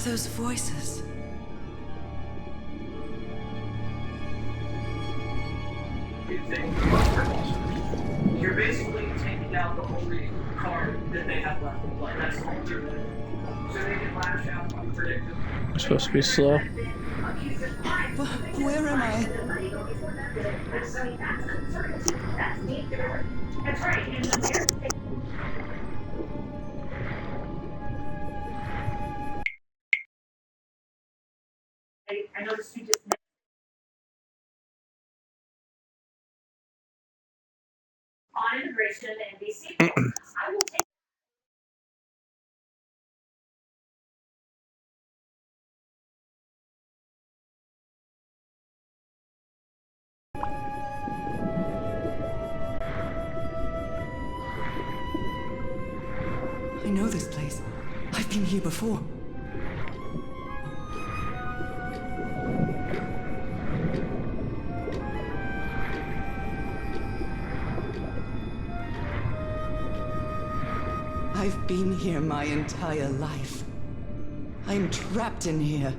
those voices? You're basically taking out the only card that they have left in play. That's the whole truth. So they can lash out unpredictable. It's supposed to be slow. Where am I? That's right. I noticed you just on immigration and BC. I will take. I know this place. I've been here before. I've been here my entire life. I'm trapped in here.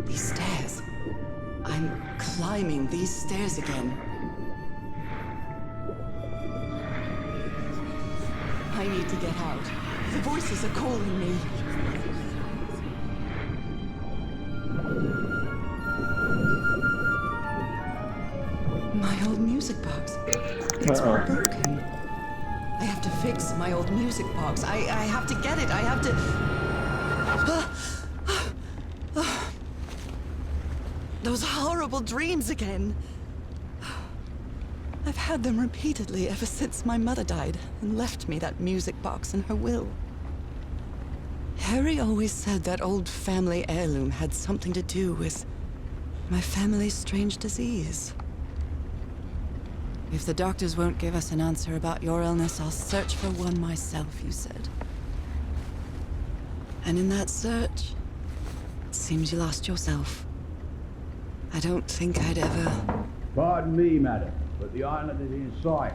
These stairs. I'm climbing these stairs again. I need to get out. The voices are calling me. My old music box. It's broken. I have to fix my old music box. I have to get it. I have to... Those horrible dreams again. I've had them repeatedly ever since my mother died and left me that music box in her will. Harry always said that old family heirloom had something to do with my family's strange disease. If the doctors won't give us an answer about your illness, I'll search for one myself, you said. And in that search, it seems you lost yourself. I don't think I'd ever... Pardon me, madam, but the island is in sight.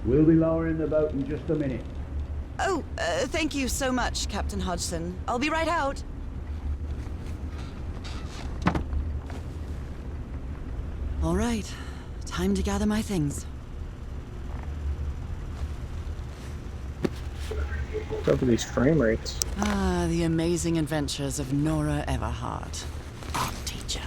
We'll be lowering the boat in just a minute. Oh, thank you so much, Captain Hodgson. I'll be right out. All right. Time to gather my things. What's up with these frame rates? Ah, the amazing adventures of Nora Everhart, art teacher.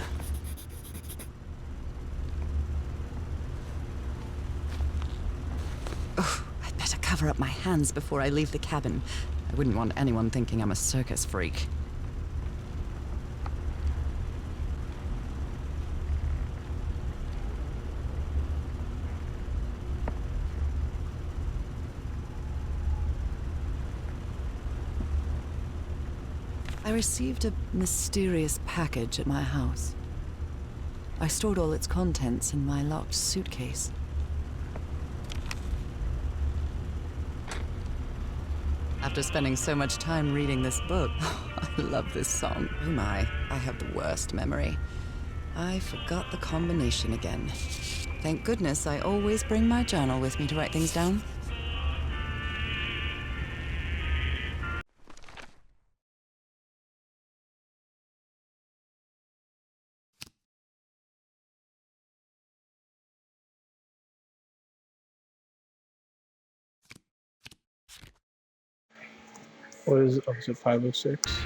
Oh, I'd better cover up my hands before I leave the cabin. I wouldn't want anyone thinking I'm a circus freak. I received a mysterious package at my house. I stored all its contents in my locked suitcase. After spending so much time reading this book, I love this song. Oh my, I have the worst memory. I forgot the combination again. Thank goodness I always bring my journal with me to write things down. What is it? Oh, is it 506?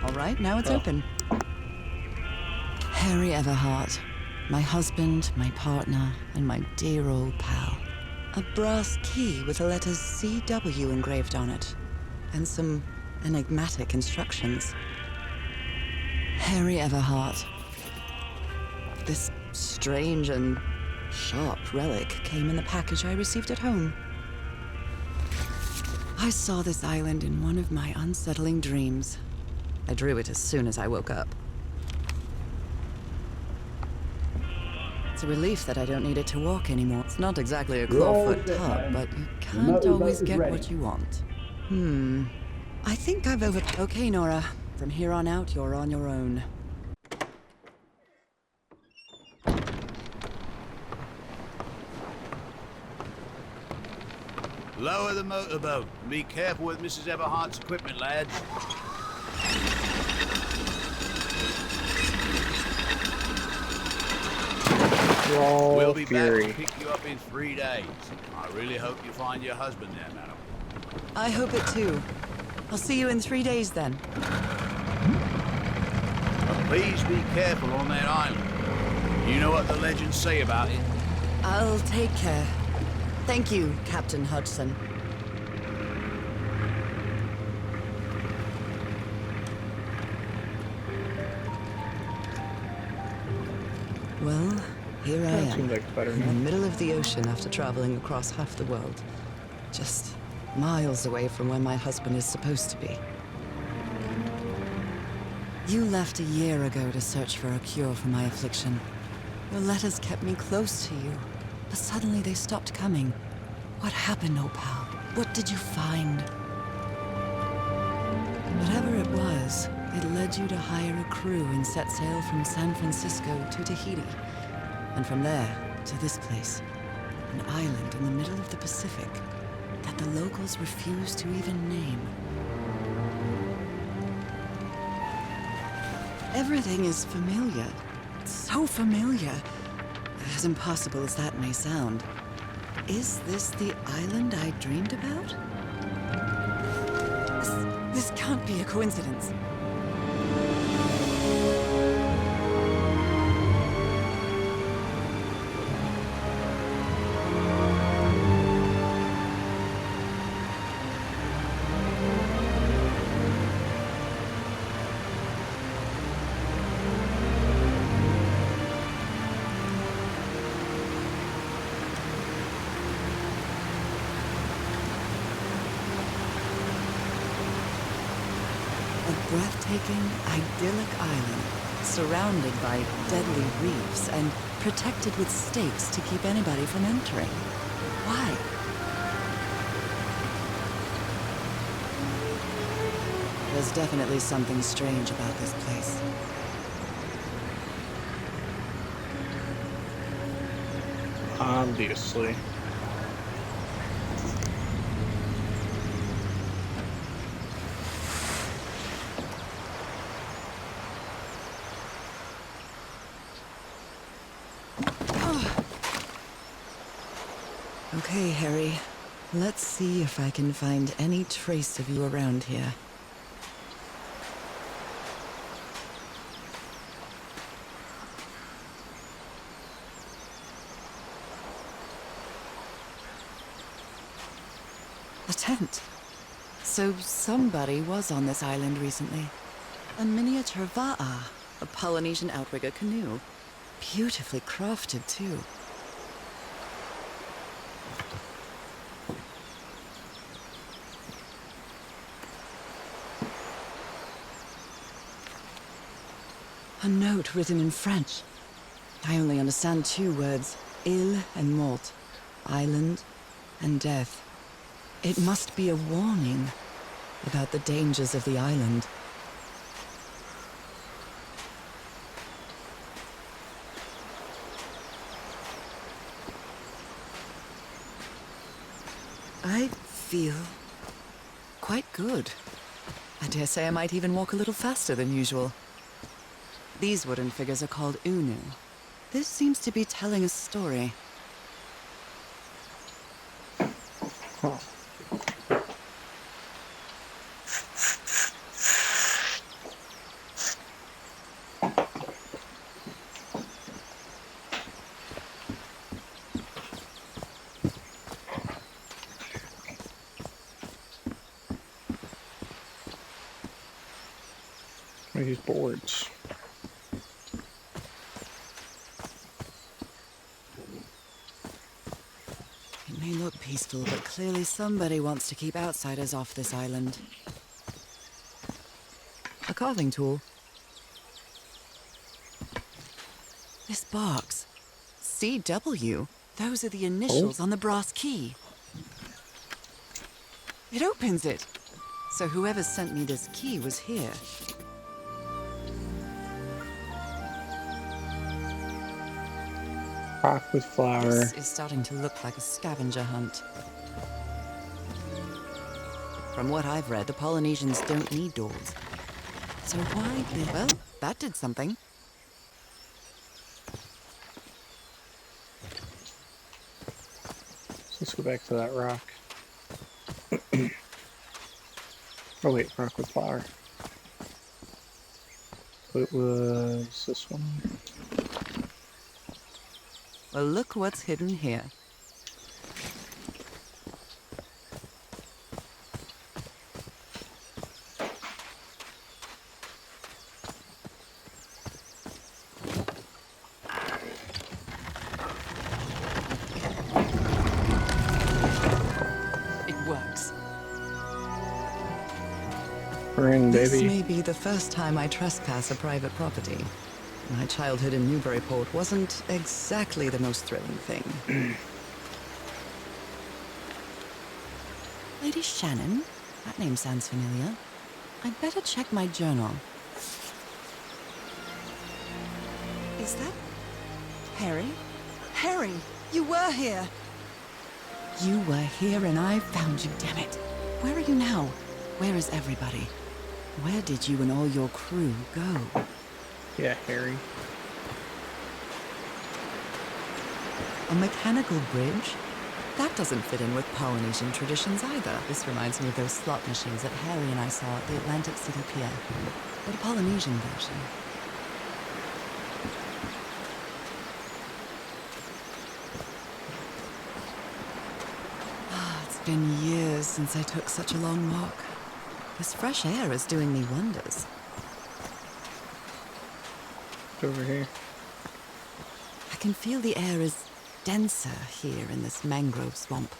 All right, now it's open. Harry Everhart, My husband, my partner, and my dear old pal. A brass key with the letters CW engraved on it, and some enigmatic instructions. Harry Everhart. This strange and sharp relic came in the package I received at home. I saw this island in one of my unsettling dreams. I drew it as soon as I woke up. It's a relief that I don't need it to walk anymore. It's not exactly a clawfoot tub, but you can't always get what you want. I think I've Okay, Nora. From here on out, you're on your own. Lower the motorboat. Be careful with Mrs. Everhart's equipment, lads. We'll be back to pick you up in 3 days. I really hope you find your husband there, madam. I hope it too. I'll see you in 3 days then. But please be careful on that island. You know what the legends say about it. I'll take care. Thank you, Captain Hudson. Well, here I That am, seems like in the Spider-Man. middle of the ocean after traveling across half the world. Just miles away from where my husband is supposed to be. You left a year ago to search for a cure for my affliction. Your letters kept me close to you, but suddenly they stopped coming. What happened, Opal? What did you find? Whatever it was, it led you to hire a crew and set sail from San Francisco to Tahiti. And from there to this place, an island in the middle of the Pacific that the locals refuse to even name. Everything is familiar. So familiar. As impossible as that may sound. Is this the island I dreamed about? This can't be a coincidence. A breathtaking, idyllic island, surrounded by deadly reefs and protected with stakes to keep anybody from entering. Why? There's definitely something strange about this place. Obviously. Okay, Harry. Let's see if I can find any trace of you around here. A tent. So somebody was on this island recently. A miniature va'a, a Polynesian outrigger canoe. Beautifully crafted, too. A note written in French. I only understand 2 words, île and mort, island and death. It must be a warning about the dangers of the island. I feel quite good. I dare say I might even walk a little faster than usual. These wooden figures are called Unu. This seems to be telling a story. Huh. These boards. It may look peaceful, but clearly somebody wants to keep outsiders off this island. A carving tool. This box. CW. Those are the initials on the brass key. It opens it. So whoever sent me this key was here. Rock with flower. This is starting to look like a scavenger hunt. From what I've read, the Polynesians don't need doors. So why did... Well, that did something. Let's go back to that rock. Oh wait, rock with flower. So it was this one. Well, look what's hidden here. It works. We're in, This baby. may be the first time I trespass a private property. My childhood in Newburyport wasn't exactly the most thrilling thing. Lady Shannon? That name sounds familiar. I'd better check my journal. Is that... Harry? Harry! You were here! You were here and I found you, damn it. Where are you now? Where is everybody? Where did you and all your crew go? Yeah, Harry. A mechanical bridge? That doesn't fit in with Polynesian traditions either. This reminds me of those slot machines that Harry and I saw at the Atlantic City Pier. But a Polynesian version. It's been years since I took such a long walk. This fresh air is doing me wonders. It's over here. I can feel the air is denser here in this mangrove swamp.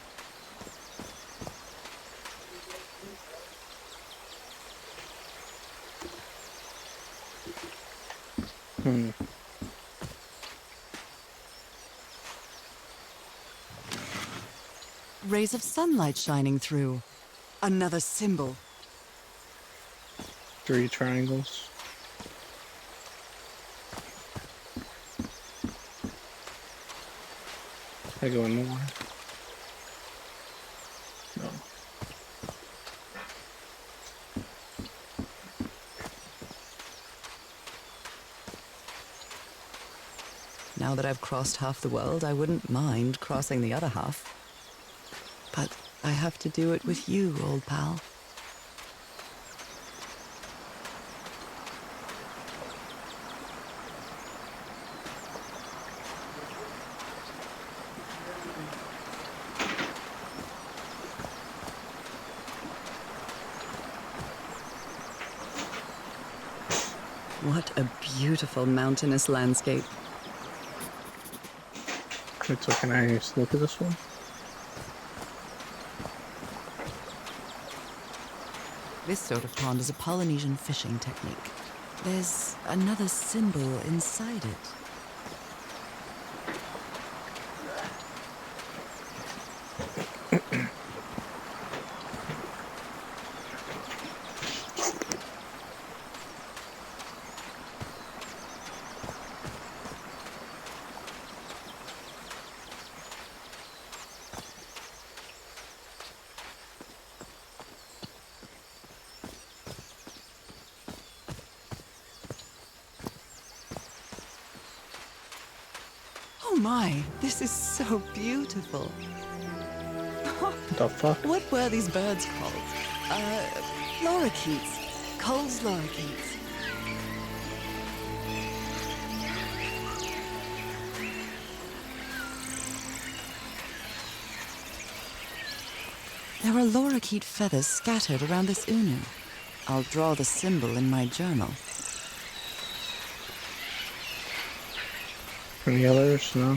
Rays of sunlight shining through. Another symbol. 3 triangles. I go in more. No. Now that I've crossed half the world, I wouldn't mind crossing the other half. But I have to do it with you, old pal. What a beautiful mountainous landscape. So can I look at this one? This sort of pond is a Polynesian fishing technique. There's another symbol inside it. Oh my, this is so beautiful. The fuck? What were these birds called? Lorikeets. Cole's lorikeets. There are lorikeet feathers scattered around this unu. I'll draw the symbol in my journal. Any others? No.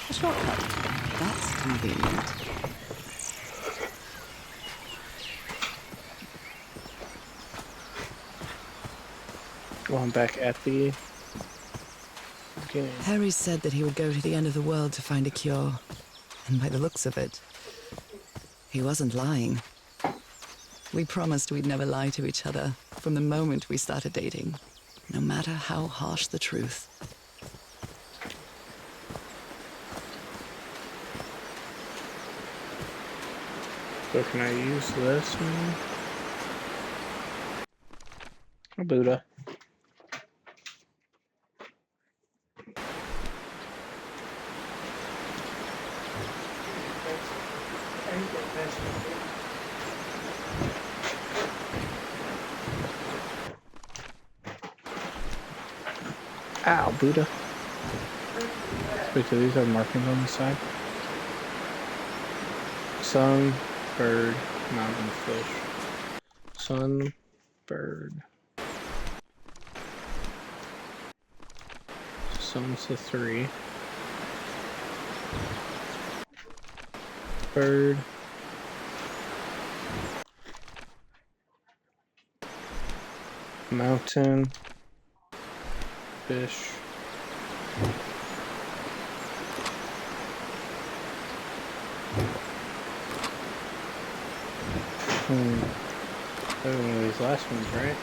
A shortcut. That's convenient. Well, I'm back at the beginning. Harry said that he would go to the end of the world to find a cure. And by the looks of it, he wasn't lying. We promised we'd never lie to each other from the moment we started dating, no matter how harsh the truth. So can I use this one? Oh, Buddha. Ow, Buddha. Wait, do these have markings on the side? Sun, bird, mountain fish. Sun, bird. Sun's the 3. Bird. Mountain. Fish. One of these last ones, right?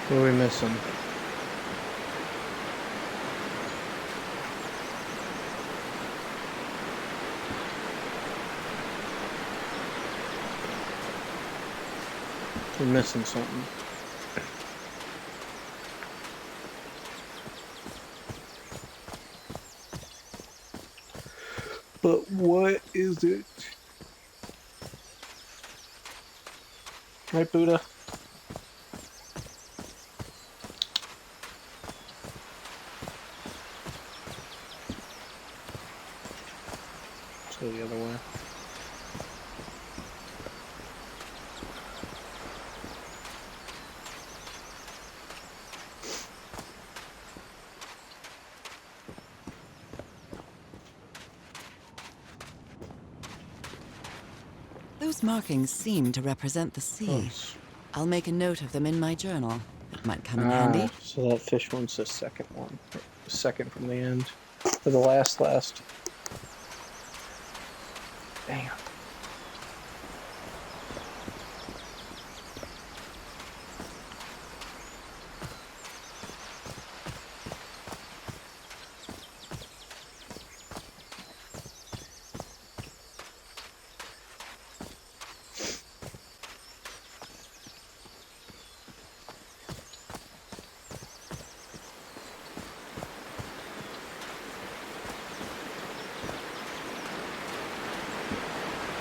What are we missing? We're missing something. But what is it? Right, Buddha? So the other way. Those markings seem to represent the sea. Close. I'll make a note of them in my journal. It might come in handy. So that fish one's the second one. Second from the end. Or the last. Damn.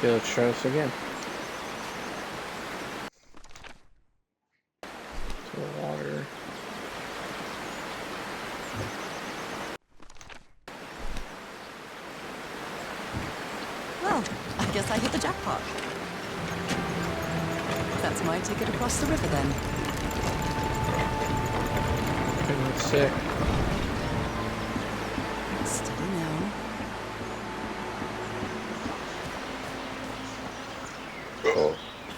Okay, let's try this again. To the water. Well, I guess I hit the jackpot. That's my ticket across the river then. Okay, that's sick. Steady now.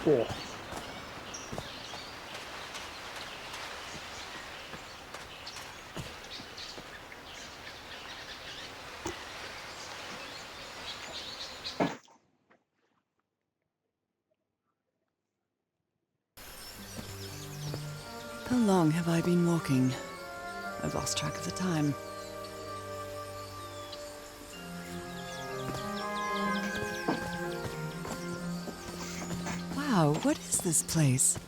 Cool. long have I been walking? I've lost track of the time. Wow, what is this place?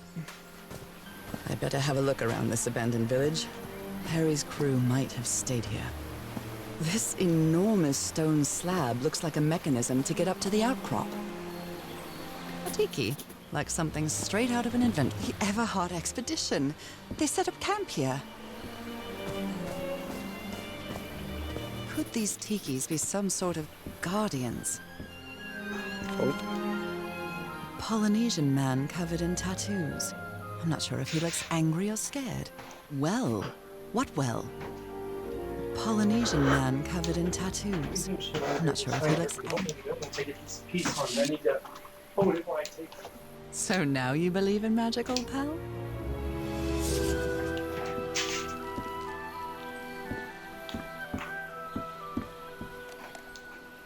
I better have a look around this abandoned village. Perry's crew might have stayed here. This enormous stone slab looks like a mechanism to get up to the outcrop. A tiki, like something straight out of an adventure. The Everhard expedition. They set up camp here. Could these tikis be some sort of guardians? Oh, Polynesian man covered in tattoos. I'm not sure if he looks angry or scared. Well, what well? Polynesian man covered in tattoos. I'm not sure if he looks angry. So now you believe in magic, old pal?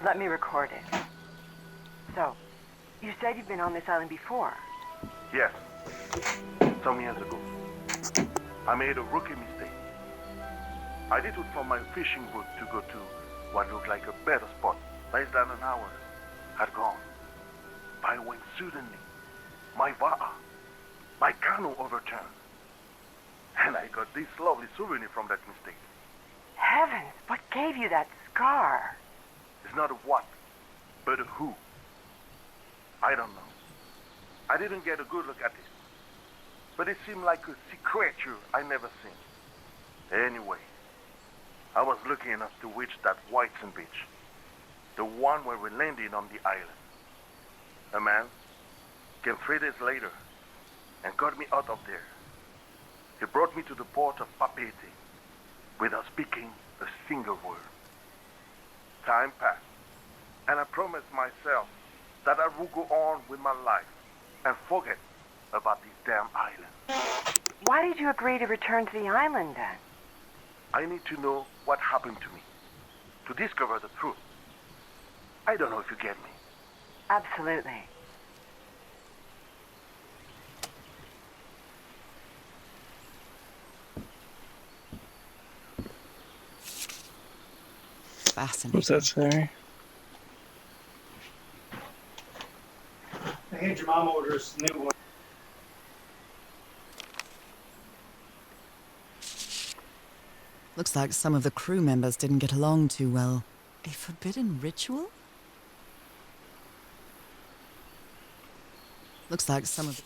Let me record it. So, you said you've been on this island before. Yes, some years ago. I made a rookie mistake. I did it from my fishing boat to go to what looked like a better spot. Less than an hour had gone by when suddenly my va'a, my canoe overturned. And I got this lovely souvenir from that mistake. Heavens, what gave you that scar? It's not a what, but a who. I don't know. I didn't get a good look at it. But it seemed like a sea creature I never seen. Anyway, I was lucky enough to reach that Whitesand beach. The one where we landed on the island. A man came 3 days later and got me out of there. He brought me to the port of Papeete without speaking a single word. Time passed, and I promised myself that I would go on with my life and forget about this damn island. Why did you agree to return to the island then? I need to know what happened to me, to discover the truth. I don't know if you get me. Absolutely. Fascinating. what's that say? I had your mom order us a new one. Looks like some of the crew members didn't get along too well. A forbidden ritual? Looks like some of the...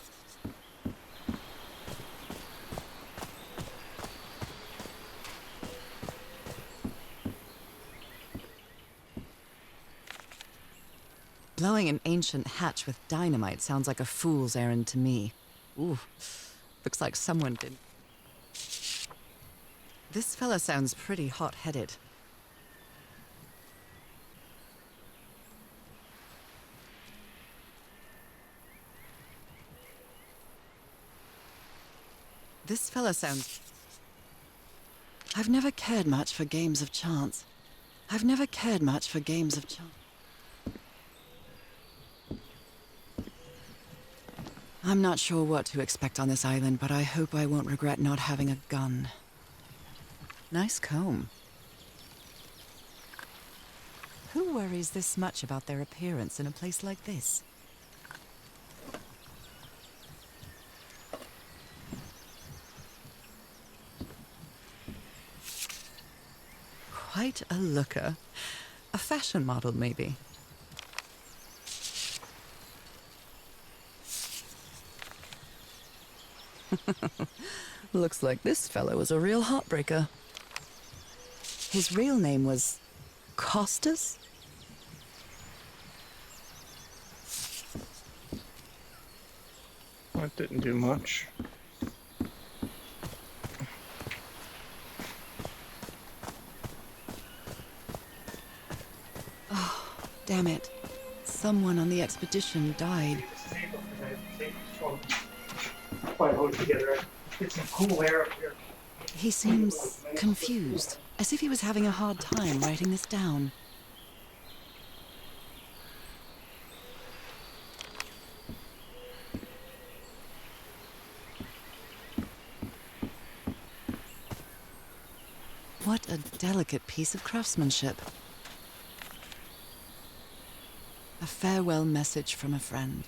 Blowing an ancient hatch with dynamite sounds like a fool's errand to me. Ooh, looks like someone did... This fella sounds pretty hot-headed. This fella sounds... I've never cared much for games of chance. I've never cared much for games of chance. I'm not sure what to expect on this island, but I hope I won't regret not having a gun. Nice comb. Who worries this much about their appearance in a place like this? Quite a looker. A fashion model, maybe. Looks like this fellow was a real heartbreaker. His real name was Costas? That didn't do much. Oh, damn it. Someone on the expedition died. Quite hold it together. It's some cool air up here. He seems confused, as if he was having a hard time writing this down. delicate piece of craftsmanship. A farewell message from a friend.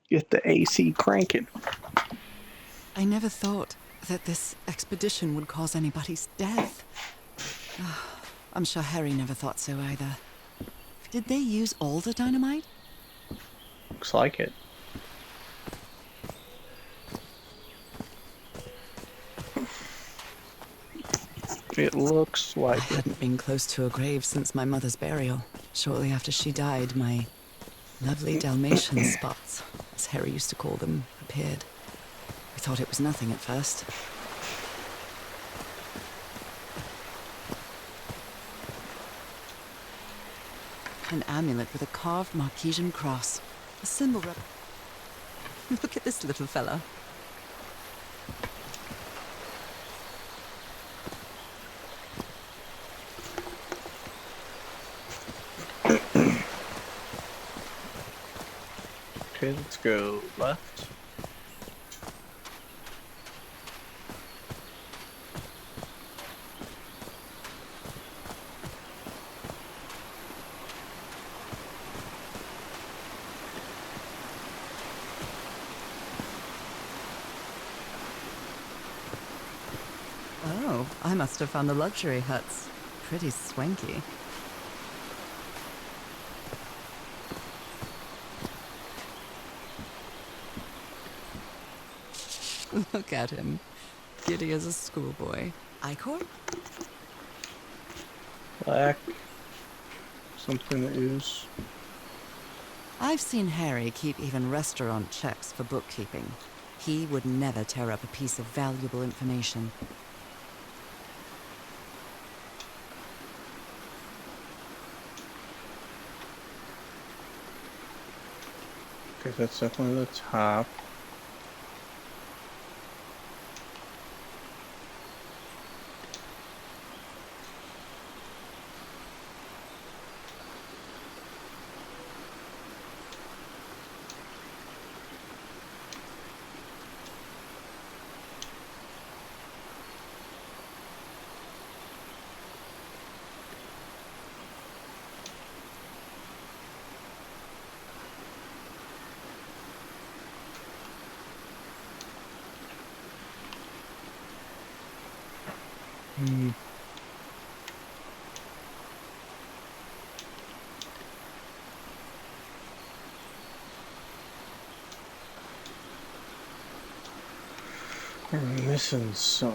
Get the AC cranking. I never thought that this expedition would cause anybody's death. I'm sure Harry never thought so either. Did they use all the dynamite? Looks like it. It looks I like it. hadn't been close to a grave since my mother's burial. Shortly after she died, my lovely Dalmatian spots, as Harry used to call them, appeared. We thought it was nothing at first. An amulet with a carved Marquesian cross. A symbol Look at this little fella. Okay, let's go left. Oh, I must have found the luxury huts. Pretty swanky. Look at him. Giddy as a schoolboy. Icor? Black. Something to ooze. I've seen Harry keep even restaurant checks for bookkeeping. He would never tear up a piece of valuable information. Okay, that's definitely the top. Hmm. We're missing some.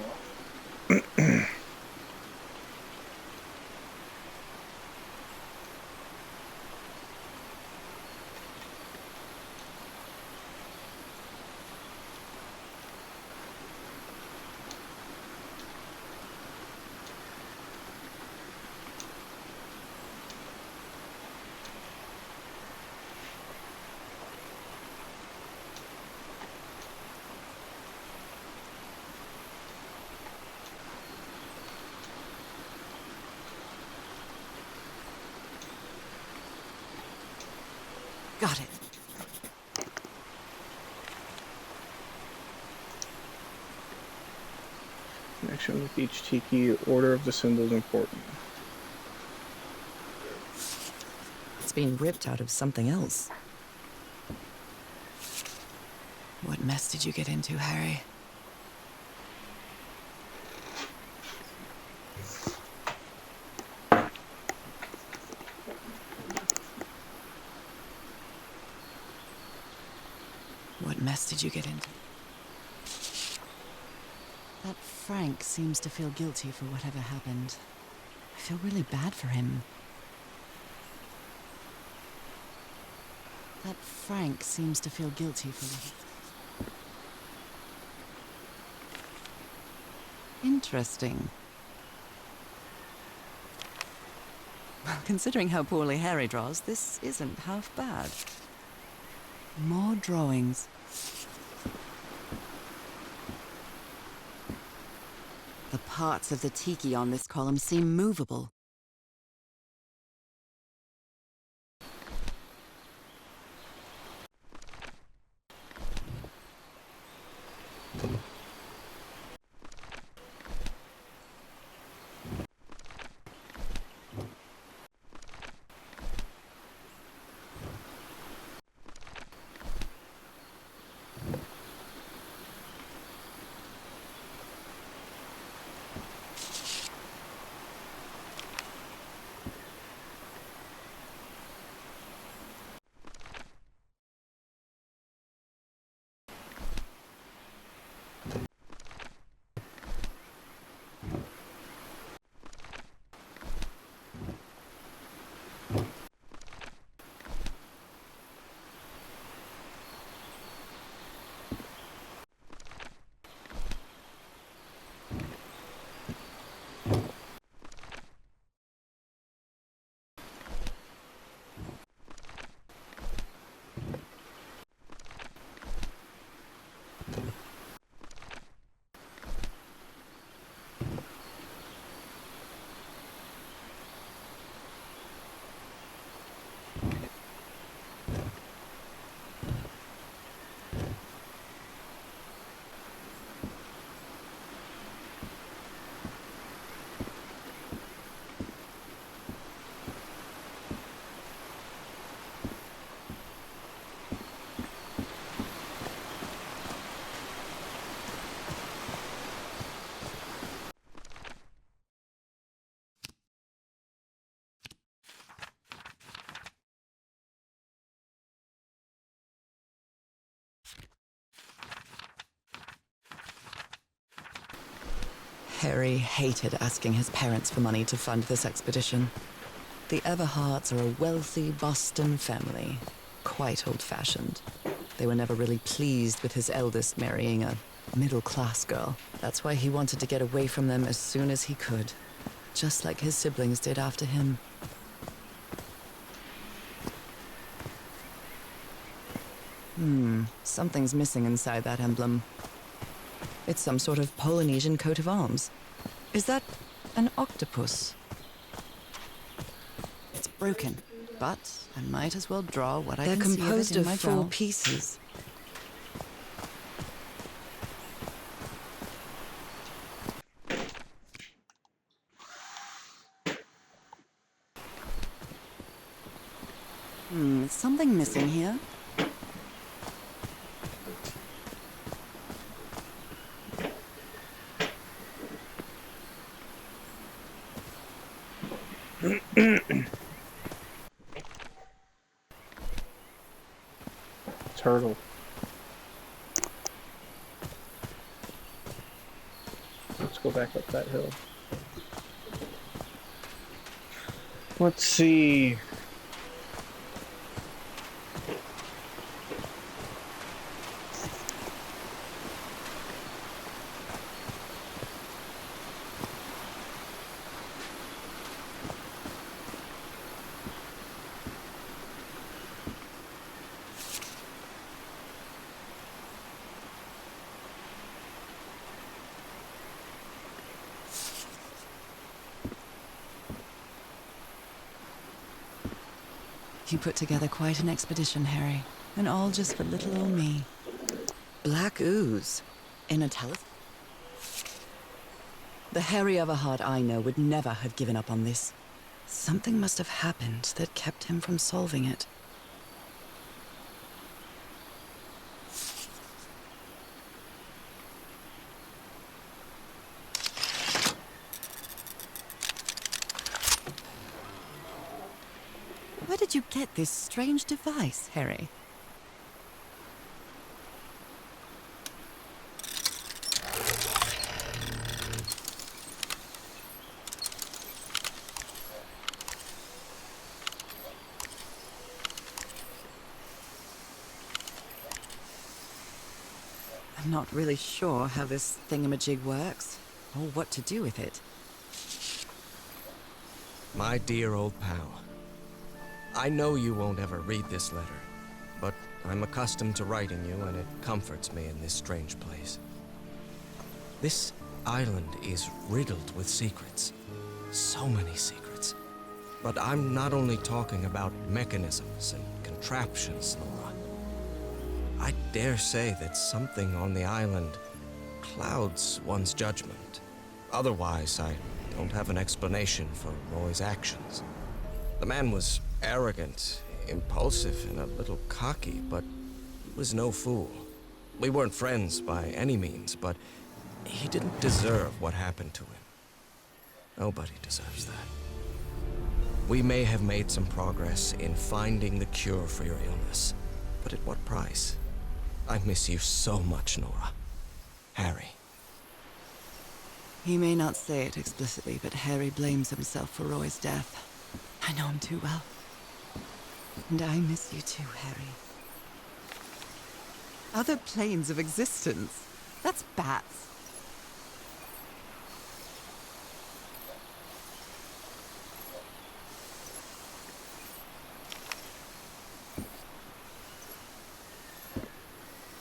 Got it. Connection with each tiki. Order of the symbols important. It's been ripped out of something else. What mess did you get into, Harry? What mess did you get into? That Frank seems to feel guilty for whatever happened. I feel really bad for him. That Frank seems to feel guilty for what... Interesting. Well, considering how poorly Harry draws, this isn't half bad. More drawings. The parts of the tiki on this column seem movable. Harry hated asking his parents for money to fund this expedition. The Everharts are a wealthy Boston family, quite old-fashioned. They were never really pleased with his eldest marrying a middle-class girl. That's why he wanted to get away from them as soon as he could, just like his siblings did after him. Something's missing inside that emblem. It's some sort of Polynesian coat of arms. Is that an octopus? It's broken, but I might as well draw what I can see of it in my They're composed of 4 journal. pieces. Something missing here. turtle. Let's go back up that hill. Let's see. You put together quite an expedition, Harry. And all just for little old me. Black ooze. In a The Harry Everhard I know would never have given up on this. Something must have happened that kept him from solving it. Where did you get this strange device, Harry? I'm not really sure how this thingamajig works, or what to do with it. My dear old pal, I know you won't ever read this letter, but I'm accustomed to writing you, and it comforts me in this strange place. This island is riddled with secrets. So many secrets. But I'm not only talking about mechanisms and contraptions, Nora. I dare say that something on the island clouds one's judgment. Otherwise, I don't have an explanation for Roy's actions. The man was arrogant, impulsive, and a little cocky, but he was no fool. We weren't friends by any means, but he didn't deserve what happened to him. Nobody deserves that. We may have made some progress in finding the cure for your illness, but at what price? I miss you so much, Nora. Harry. He may not say it explicitly, but Harry blames himself for Roy's death. I know him too well. And I miss you too, Harry. Other planes of existence. That's bats.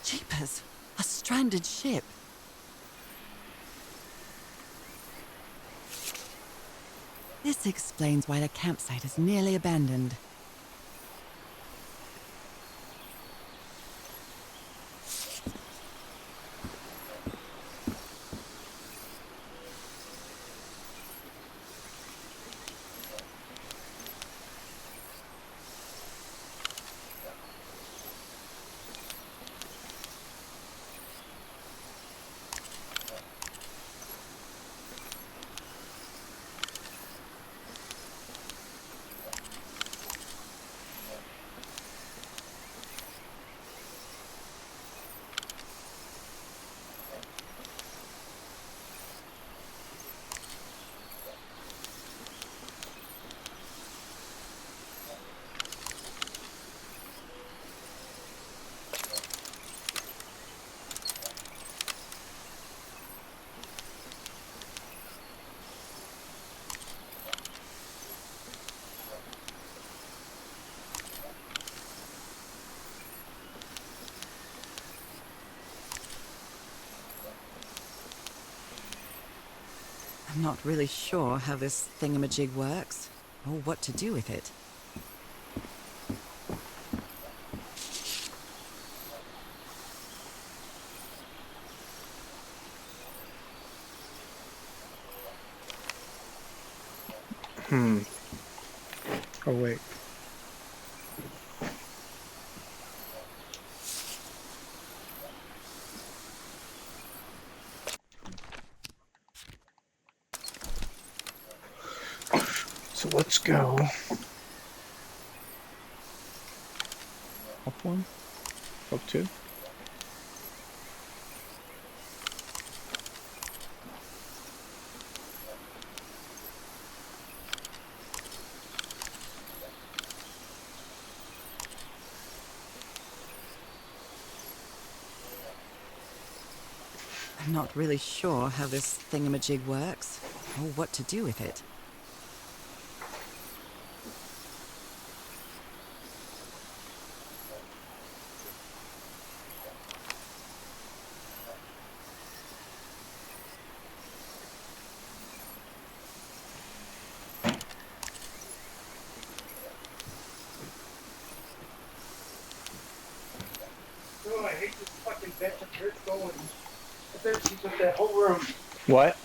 Jeepers, a stranded ship. This explains why the campsite is nearly abandoned. I'm not really sure how this thingamajig works, or what to do with it. Oh, wait. So let's go. Up one? Up to? I'm not really sure how this thingamajig works, or what to do with it. Oh, I hate this fucking bitch. Where it's going. I bet she took that whole room. What?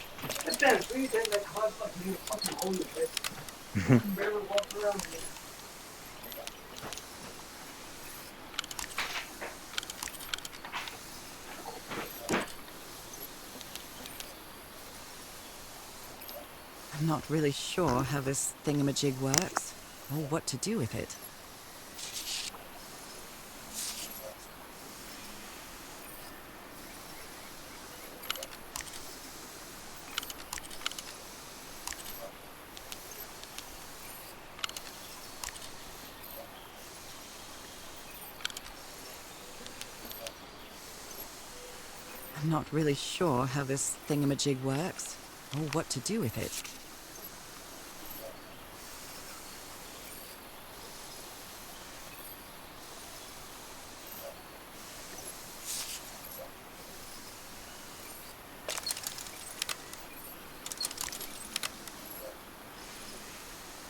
That damn tree thing that caused fucking me to fucking hold it, bitch. I can barely walk around here. I'm not really sure how this thingamajig works, or what to do with it. I'm not really sure how this thingamajig works, or what to do with it.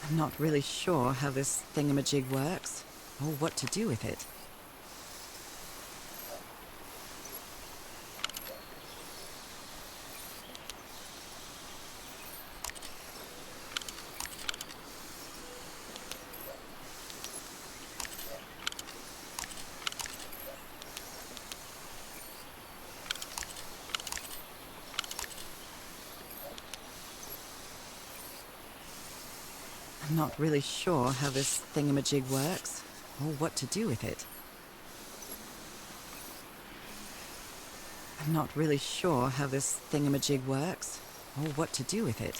I'm not really sure how this thingamajig works, or what to do with it. I'm not really sure how this thingamajig works, or what to do with it. I'm not really sure how this thingamajig works, or what to do with it.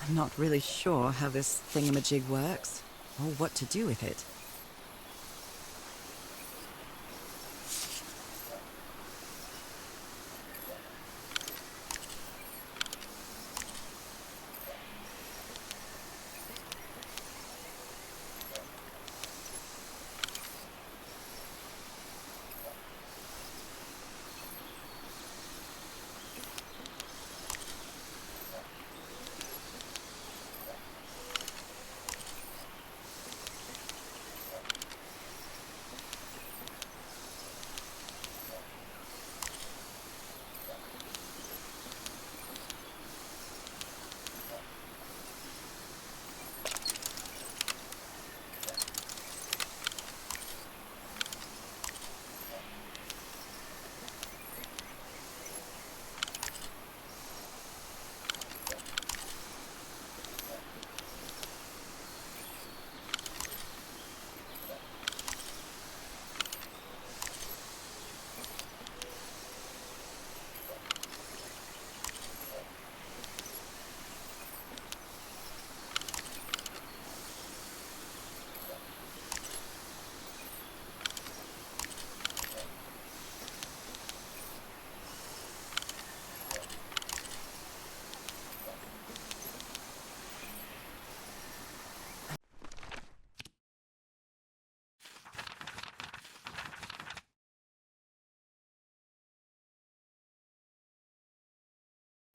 I'm not really sure how this thingamajig works, or what to do with it.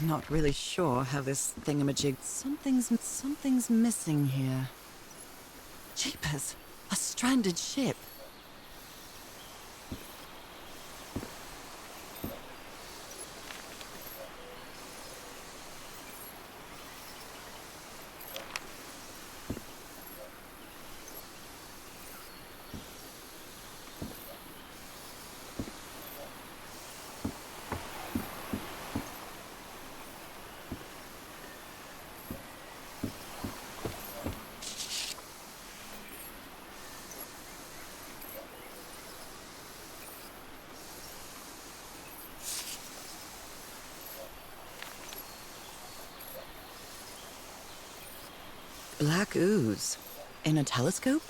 I'm not really sure how this thingamajig... Something's missing here. Jeepers! A stranded ship! Black ooze. In a telescope?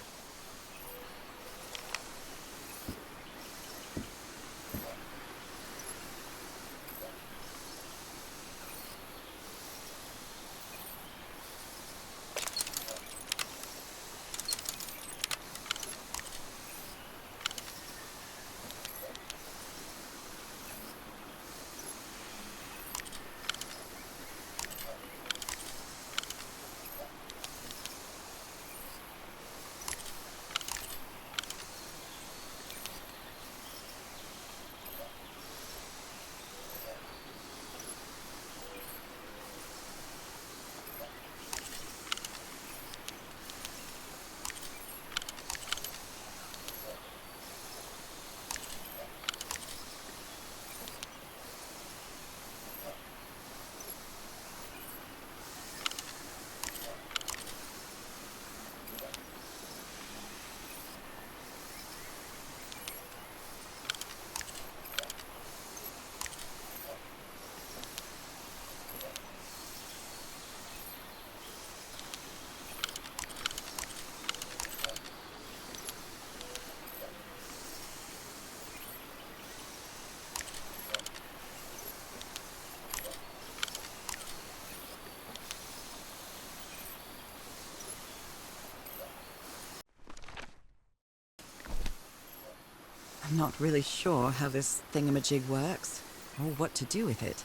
I'm not really sure how this thingamajig works, or what to do with it.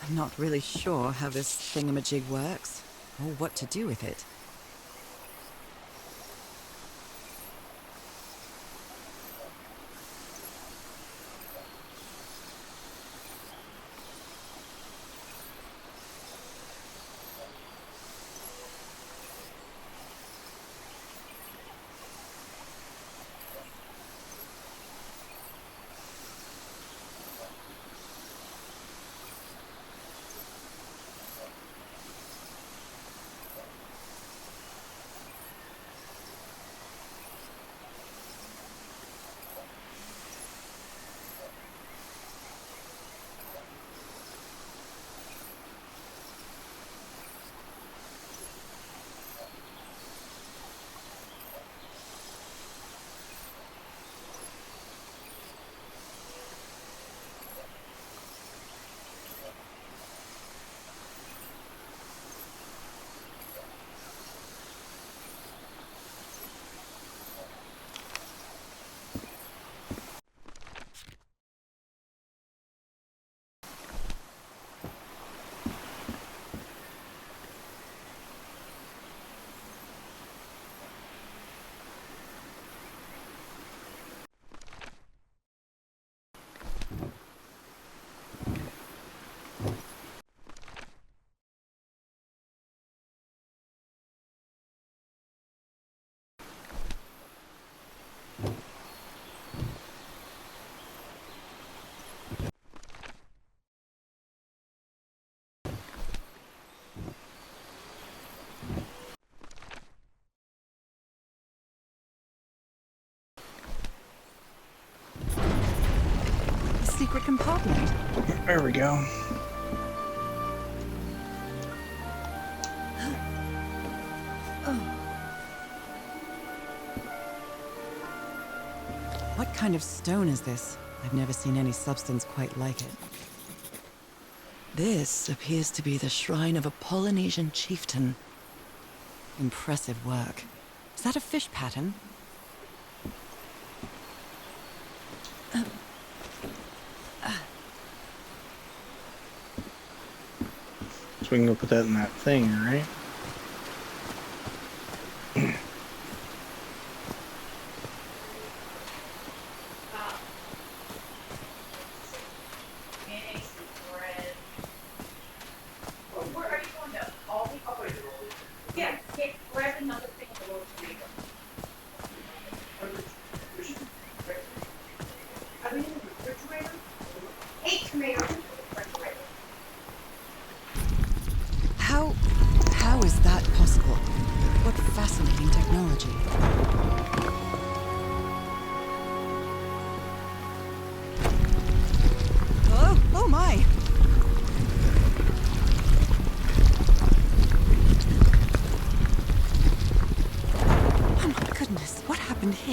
I'm not really sure how this thingamajig works, or what to do with it. Secret compartment. There we go. What kind of stone is this? I've never seen any substance quite like it. This appears to be the shrine of a Polynesian chieftain. Impressive work. Is that a fish pattern? So we can go put that in that thing, right?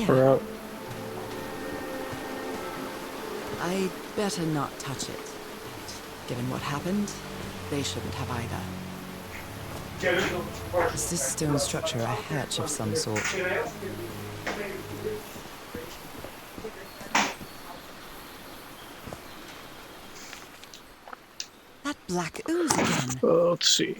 We're out. I'd better not touch it. Given what happened, they shouldn't have either. Is this stone structure a hatch of some sort? That black ooze again. Let's see.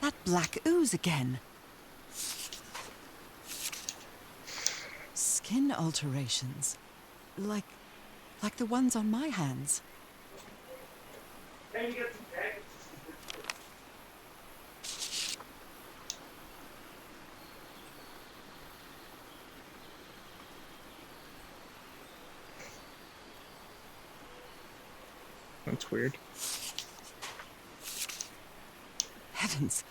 That black ooze again. Skin alterations. Like the ones on my hands. That's weird. Heavens,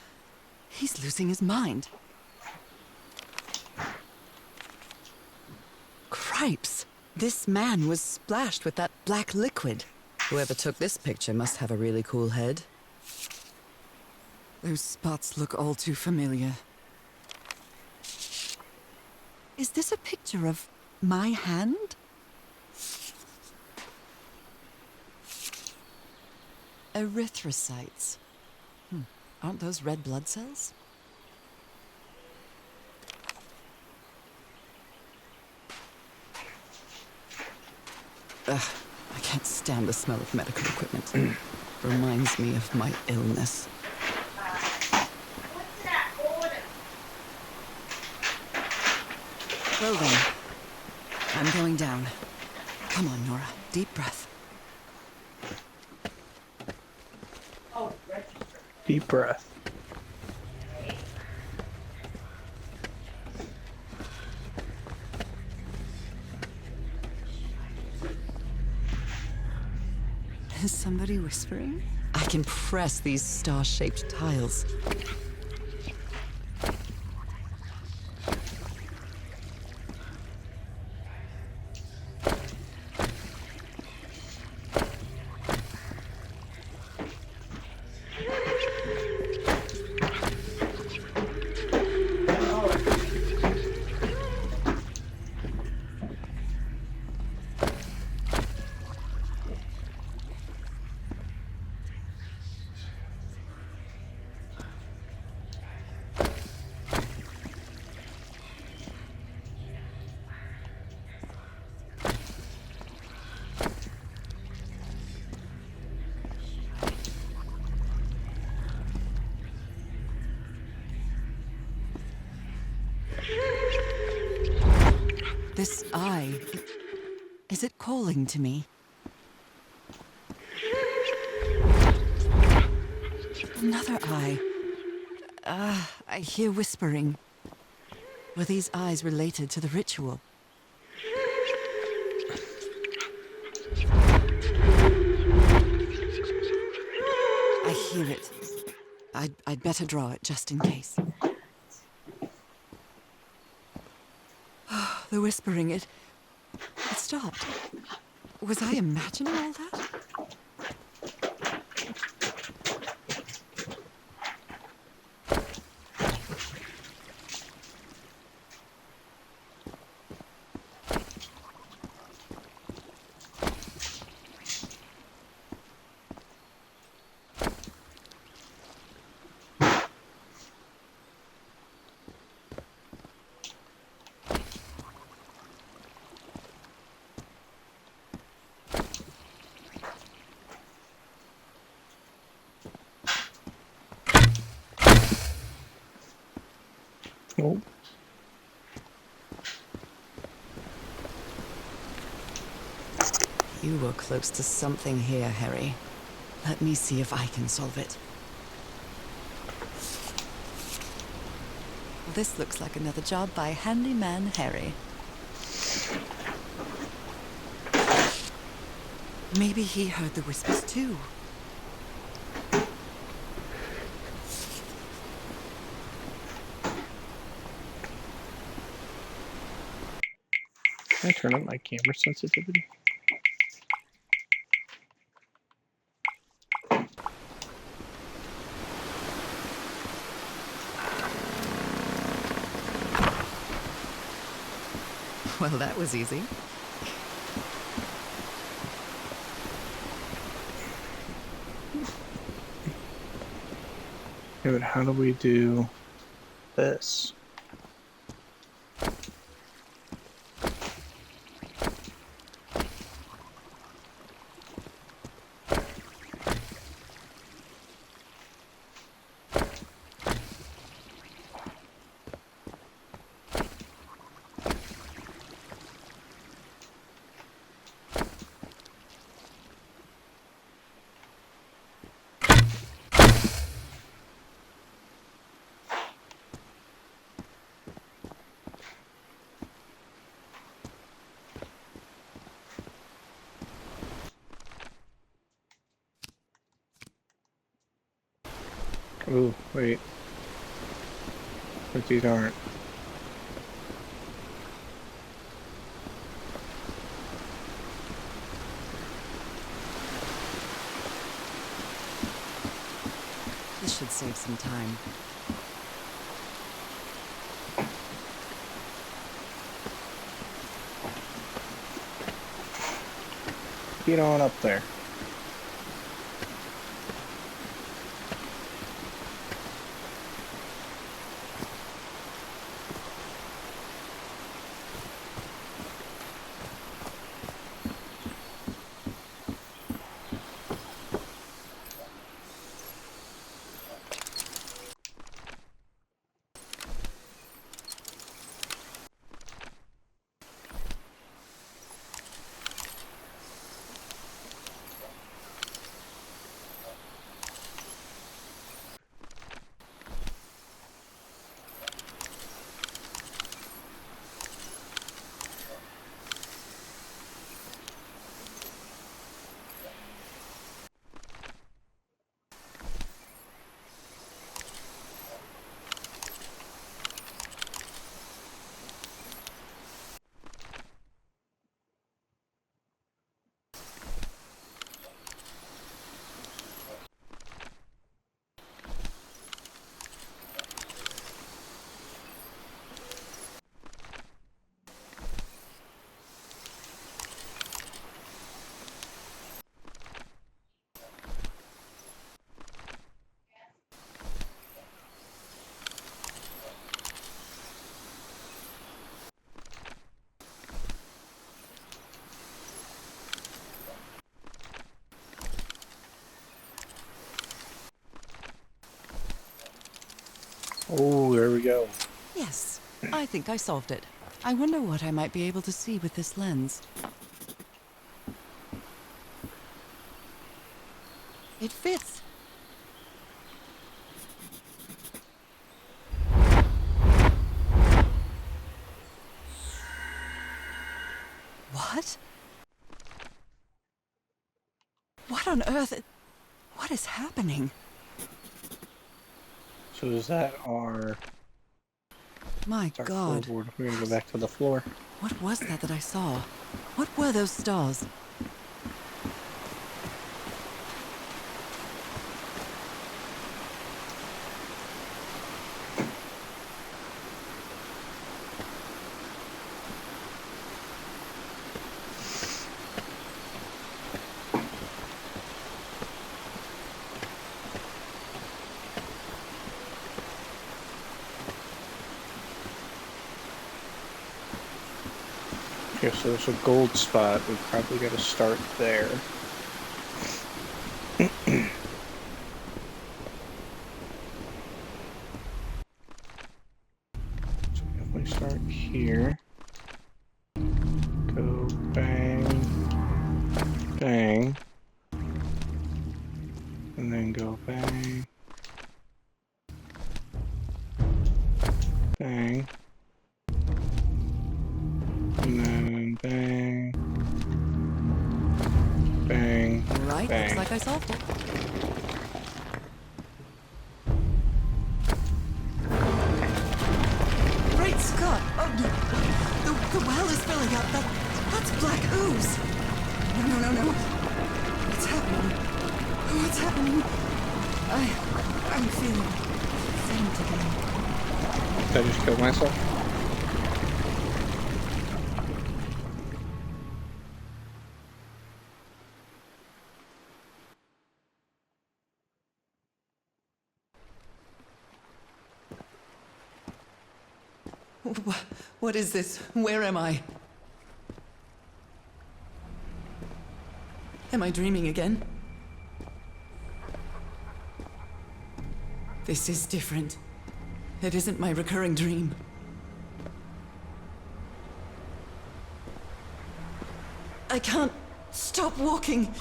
he's losing his mind. Cripes, this man was splashed with that black liquid. Whoever took this picture must have a really cool head. Those spots look all too familiar. Is this a picture of my hand? Erythrocytes. Aren't those red blood cells? Ugh, I can't stand the smell of medical equipment. Reminds me of my illness. What's that order? Well then, I'm going down. Come on, Nora. Deep breath. Deep breath. Is somebody whispering? I can press these star-shaped tiles. This eye, is it calling to me? Another eye. I hear whispering. Were these eyes related to the ritual? I hear it. I'd better draw it just in case. The whispering, it stopped. Was I imagining all that? Oh. You were close to something here, Harry. Let me see if I can solve it. This looks like another job by Handyman Harry. Maybe he heard the whispers too. Can I turn up my camera sensitivity? Well, that was easy. Okay, but how do we do this? Oh, wait. But these aren't. This should save some time. Get on up there. Oh, there we go. Yes, I think I solved it. I wonder what I might be able to see with this lens. It fits. What? What on earth? What is happening? So is that our My God. floorboard? We're gonna go back to the floor. What was that I saw? What were those stars? Okay, so there's a gold spot. We probably got to start there. So definitely start here. Go bang, bang, and then go bang, bang. And then bang, bang, Right, bang. looks like I solved it. Great Scott! Oh, no. The well is filling up. That's black ooze. No. What's happening? What's happening? I'm feeling faint again. Did I just kill myself? What is this? Where am I? Am I dreaming again? This is different. It isn't my recurring dream. I can't stop walking.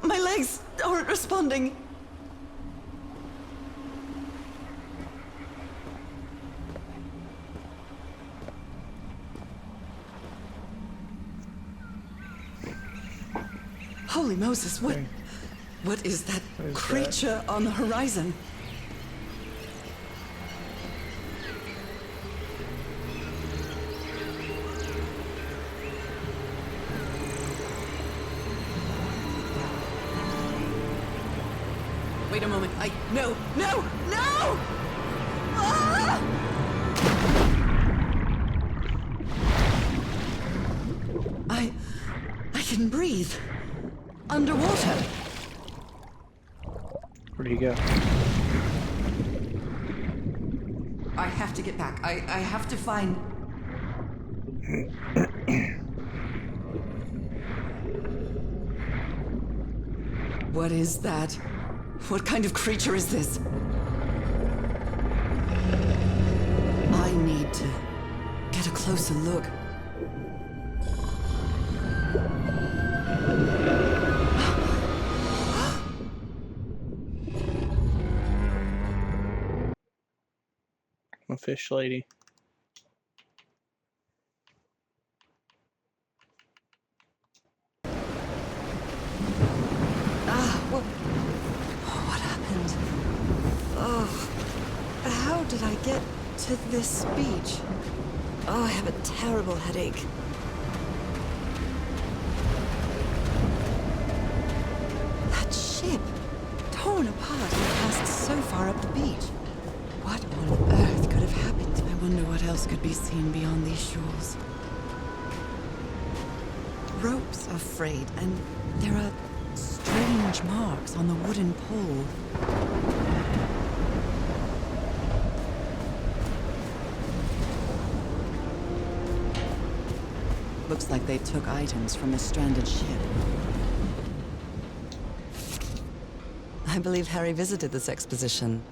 My legs aren't responding. Holy Moses, what is that creature on the horizon? Wait a moment, no! Ah! I can breathe. Underwater. Where do you go? I have to get back. I have to find... What is that? What kind of creature is this? I need to get a closer look. A fish lady. What happened? Oh, how did I get to this beach? Oh, I have a terrible headache. That ship, torn apart and cast so far up the beach. What on earth could have happened? I wonder what else could be seen beyond these shores. Ropes are frayed, and there are strange marks on the wooden pole. Looks like they took items from a stranded ship. I believe Harry visited this exposition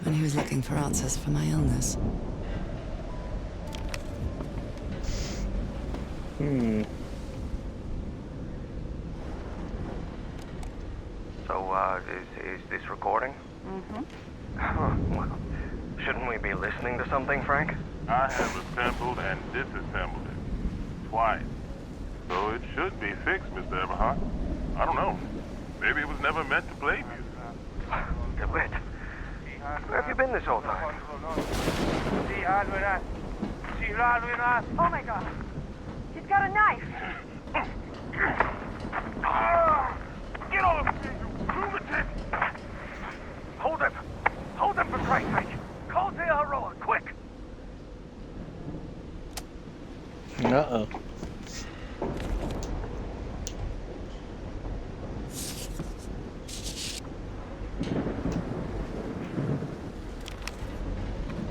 when he was looking for answers for my illness. So, is this recording? Mm-hmm. Well, shouldn't we be listening to something, Frank? I have assembled and disassembled it. Twice. So it should be fixed, Mr. Everhart. I don't know. Maybe it was never meant to play music. DeWitt, where have you been this whole time? Oh my god. He's got a knife. Get off me, you lunatic! Hold him! Hold him for Christ's sake! Call the Aroa, quick! Uh-oh.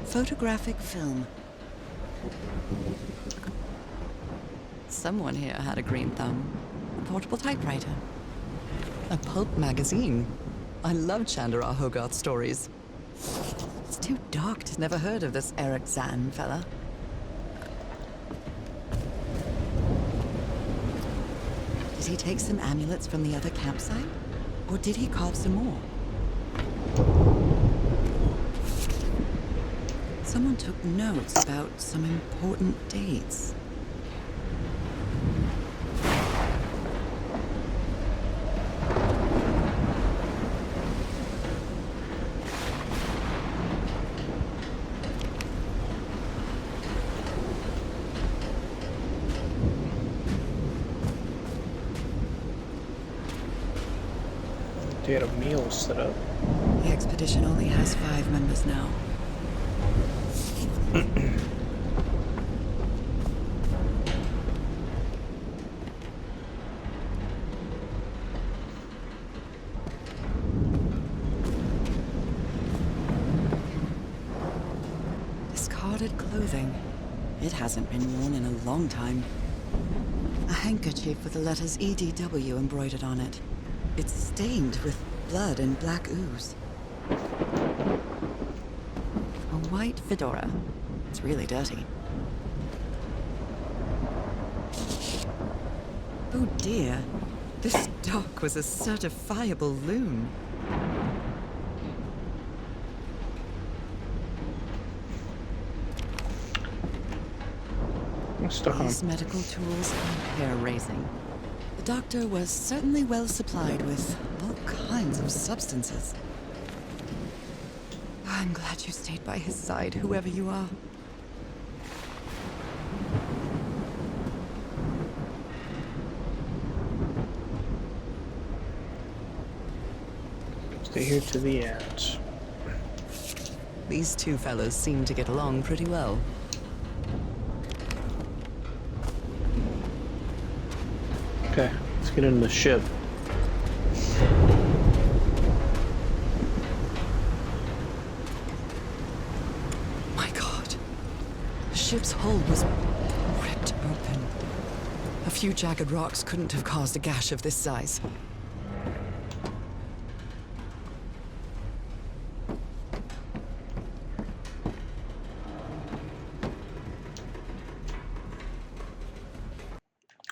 Photographic film. Someone here had a green thumb. A portable typewriter. A pulp magazine. I love Chandra Hogarth stories. It's too dark to never heard of this Eric Zahn fella. Did he take some amulets from the other campsite? Or did he carve some more? Someone took notes about some important dates. They had a meal set up. The expedition only has 5 members now. Discarded clothing. It hasn't been worn in a long time. A handkerchief with the letters EDW embroidered on it. It's stained with blood and black ooze. A white fedora. It's really dirty. Oh dear. This doc was a certifiable loon. I'm stuck on. These medical tools are hair-raising. The doctor was certainly well supplied with all kinds of substances. I'm glad you stayed by his side, whoever you are. Stay here to the end. These two fellows seem to get along pretty well. Okay, let's get in the ship. My God. The ship's hull was ripped open. A few jagged rocks couldn't have caused a gash of this size.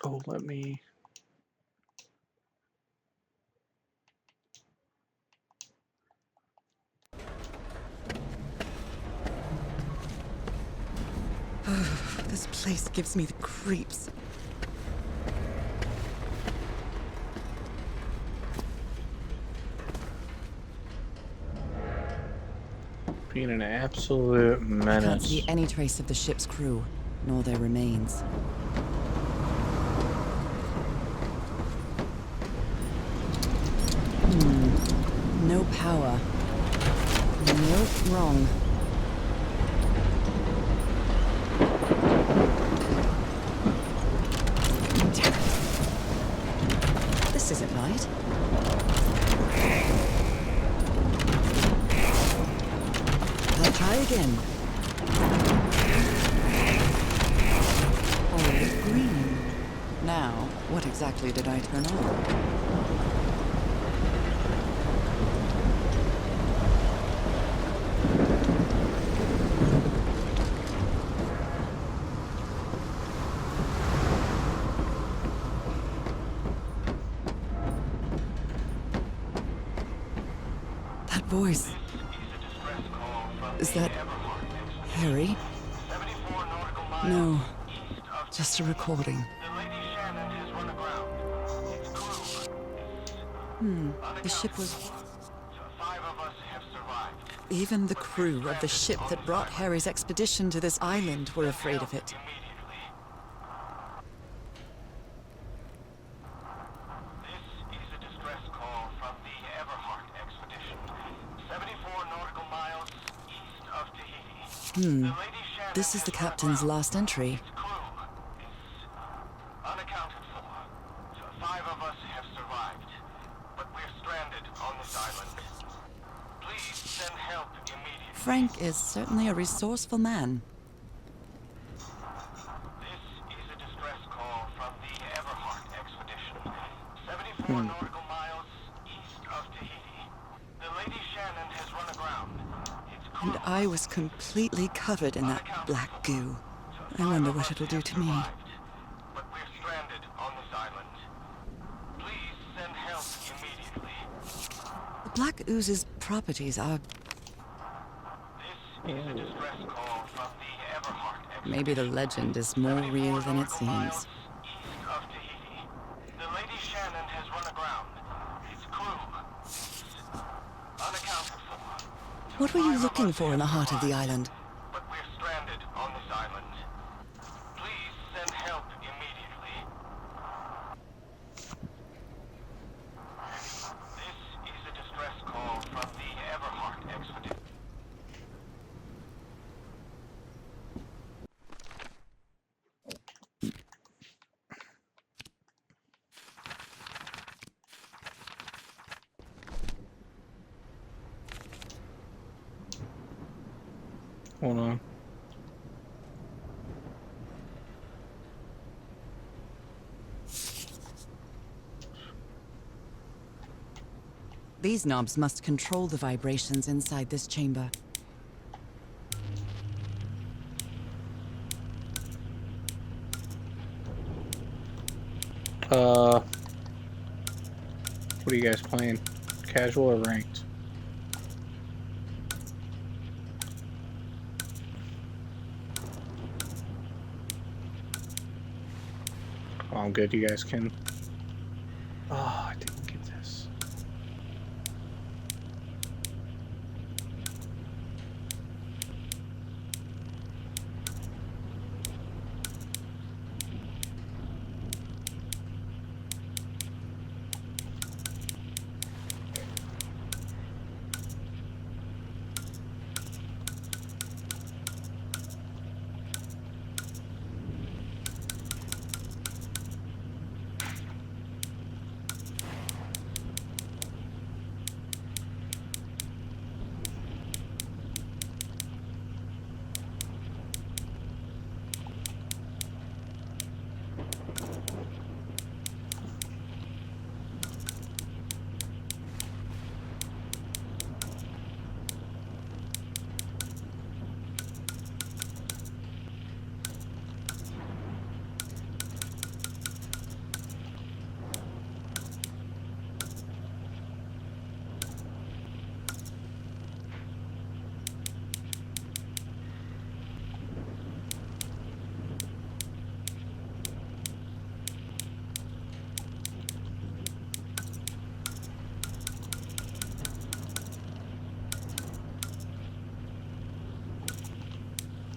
Oh, let me... This place gives me the creeps. Being an absolute I can't menace. see any trace of the ship's crew, nor their remains. No power. Nope, wrong. Damn it. This isn't right. I'll try again. Olive green. Now, what exactly did I turn on? That voice. Is that Harry? No, just a recording. The ship was... Even the crew of the ship that brought Harry's expedition to this island were afraid of it. This is the captain's last entry. Unaccounted for. 5 of us have survived, but we're stranded on this island. Please send help immediately. Frank is certainly a resourceful man. This is a distress call from the Everhart expedition. 74 nautical miles east of Tahiti. The Lady Shannon has run aground. And I was completely covered in that black goo. I wonder what it'll do to me. But we're stranded on this island. Please send help immediately. The black ooze's properties are... This is a distress call from the Everhart expedition. Maybe the legend is more real than it seems. East of Tahiti. The Lady Shannon has run aground. Its crew is unaccounted for. What were you looking for in the heart of the island? But we're stranded on this island. Please send help immediately. This is a Hold on. These knobs must control the vibrations inside this chamber. What are you guys playing? Casual or ranked? Oh, I'm good. You guys can. Oh, I didn't get this.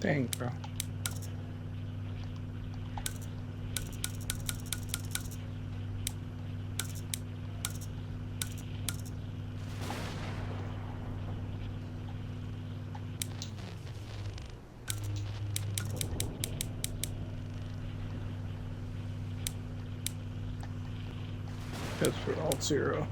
Dang, bro. That's for Alt Zero.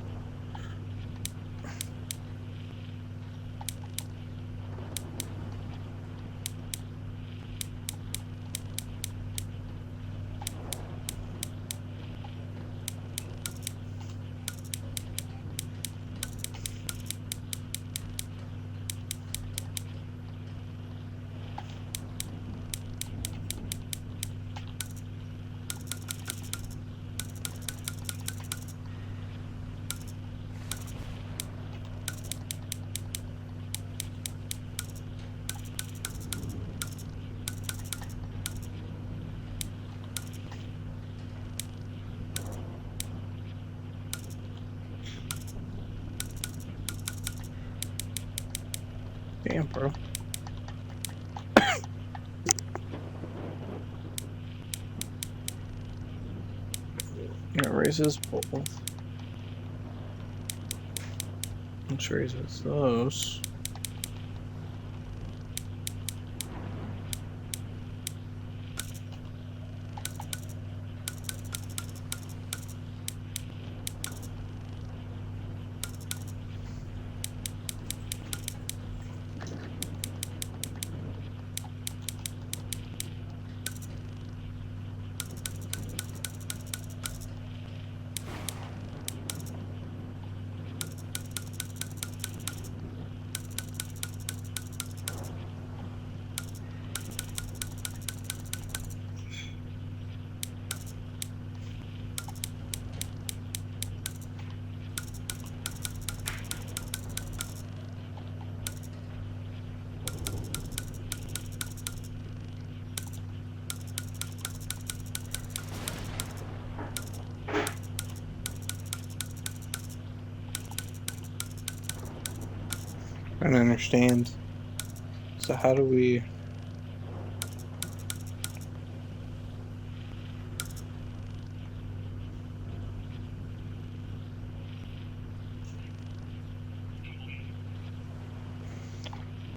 Damn, bro. Gonna raise his both. Let's raise those. I don't understand. So how do we...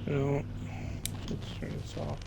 No. Let's turn this off.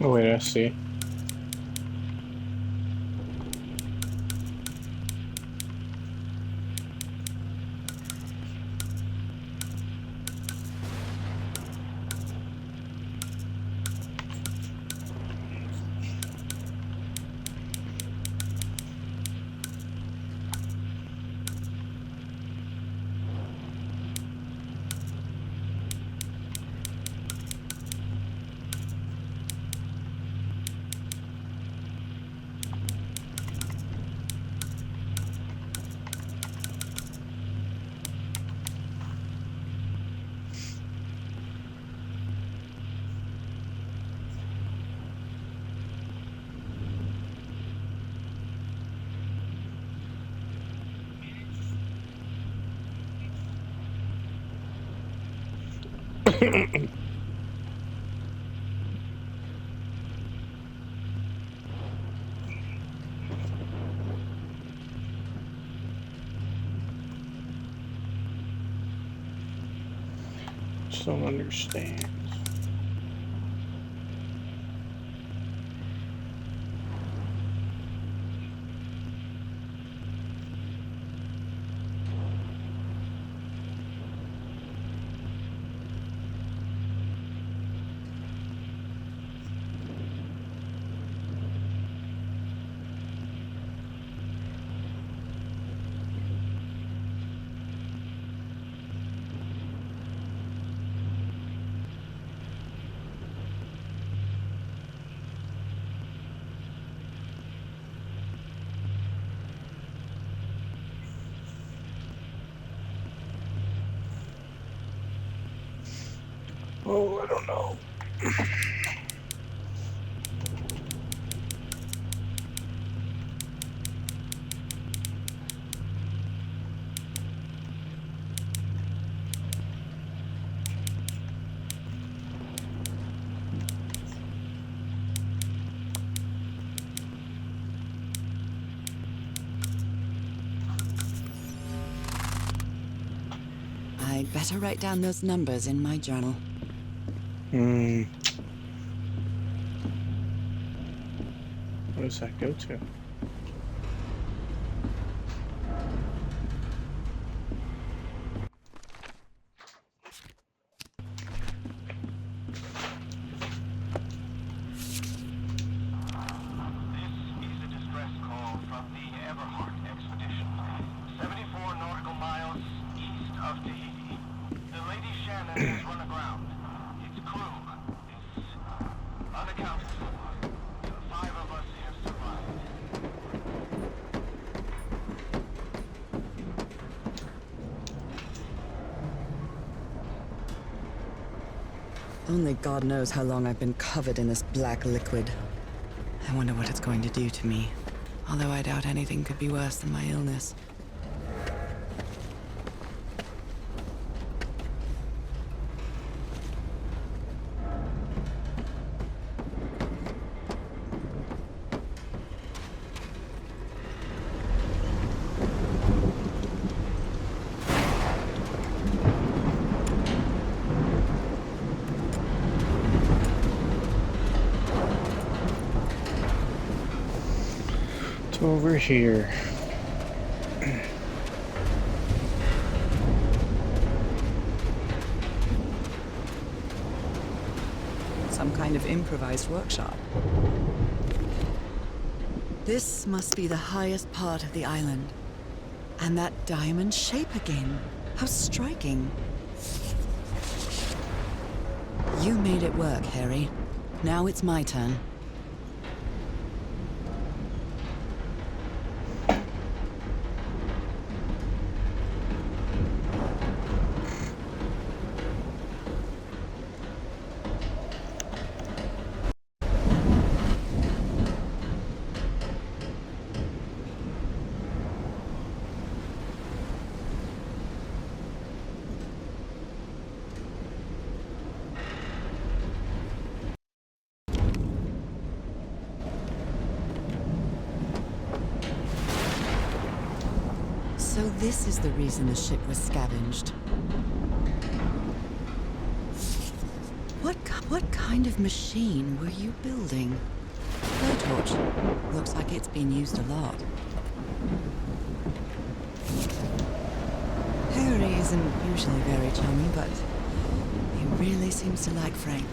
Oh, wait, I see. Just don't understand. Oh, I don't know. I'd better write down those numbers in my journal. Where does that go to? Only God knows how long I've been covered in this black liquid. I wonder what it's going to do to me. Although I doubt anything could be worse than my illness. Over here. Some kind of improvised workshop. This must be the highest part of the island. And that diamond shape again. How striking. You made it work, Harry. Now it's my turn. So this is the reason the ship was scavenged. What kind of machine were you building? Blowtorch. Looks like it's been used a lot. Harry isn't usually very chummy, but he really seems to like Frank.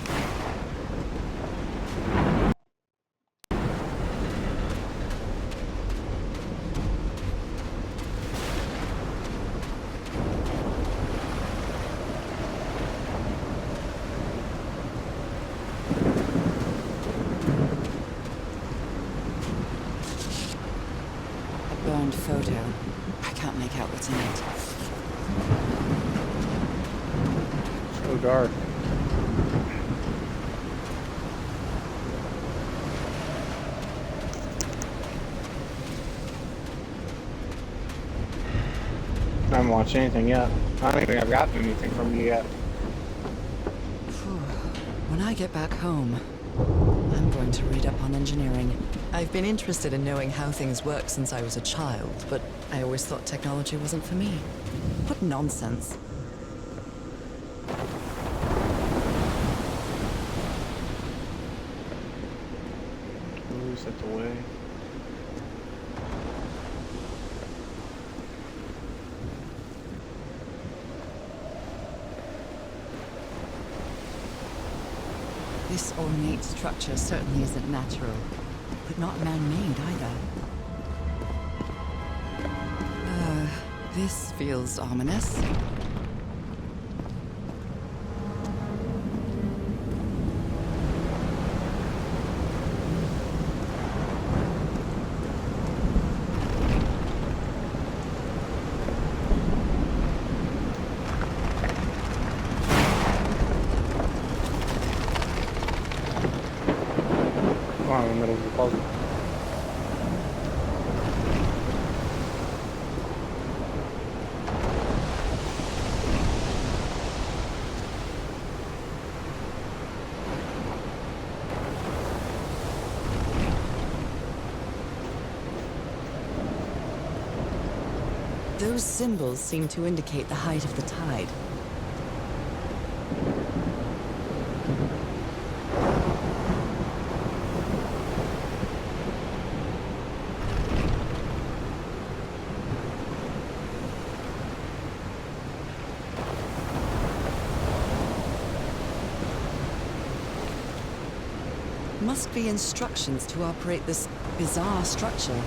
Burned photo. I can't make out what's in it. So dark. I haven't watched anything yet. I don't think I've gotten anything from you yet. When I get back home, I'm going to read up on engineering. I've been interested in knowing how things work since I was a child, but I always thought technology wasn't for me. What nonsense. Ooh, set the way. This ornate structure certainly isn't natural, but not man-made either. This feels ominous. Oh, in the middle of the puzzle. Those symbols seem to indicate the height of the tide. Must be instructions to operate this bizarre structure.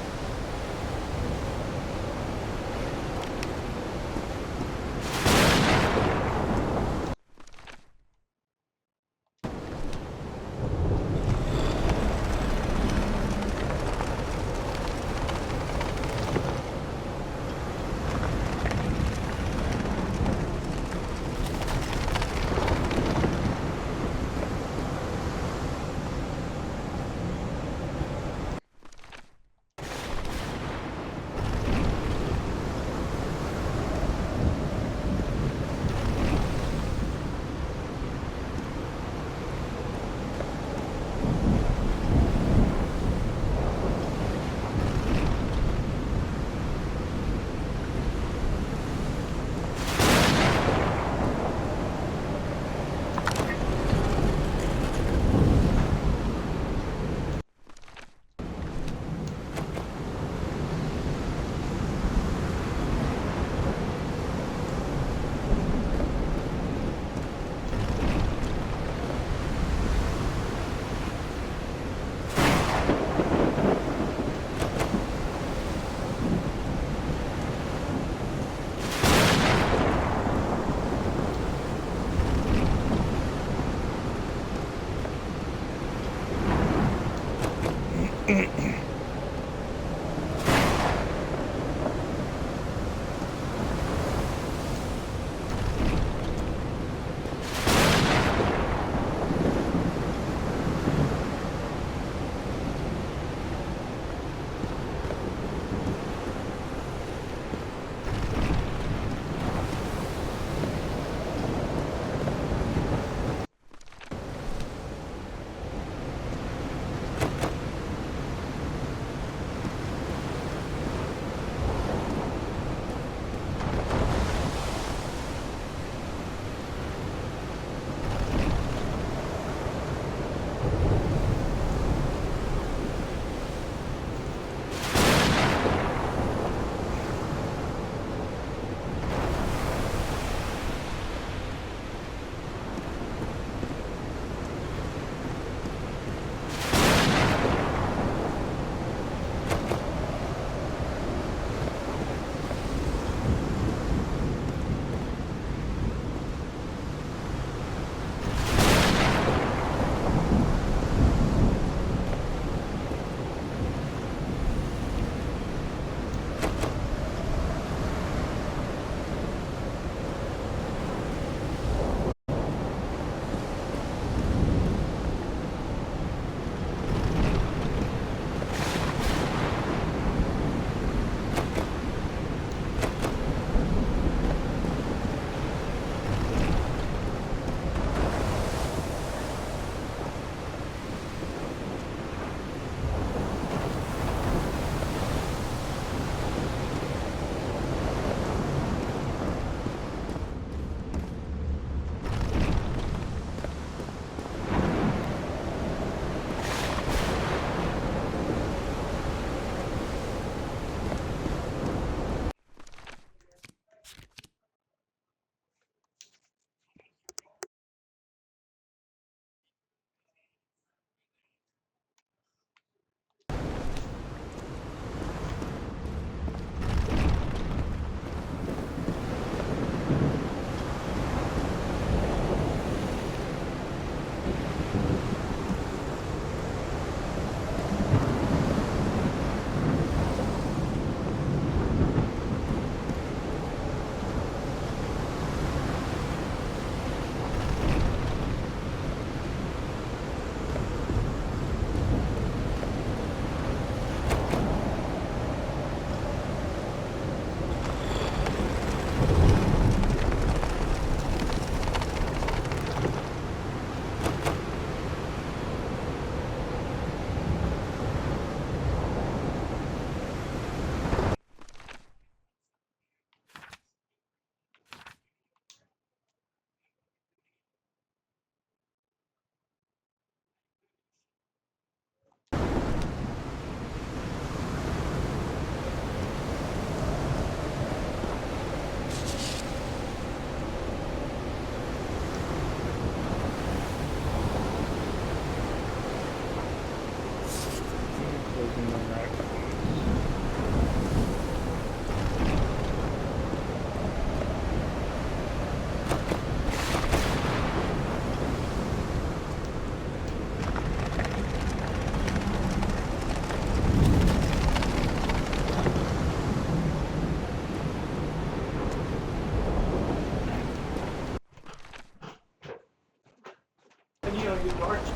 like the yard to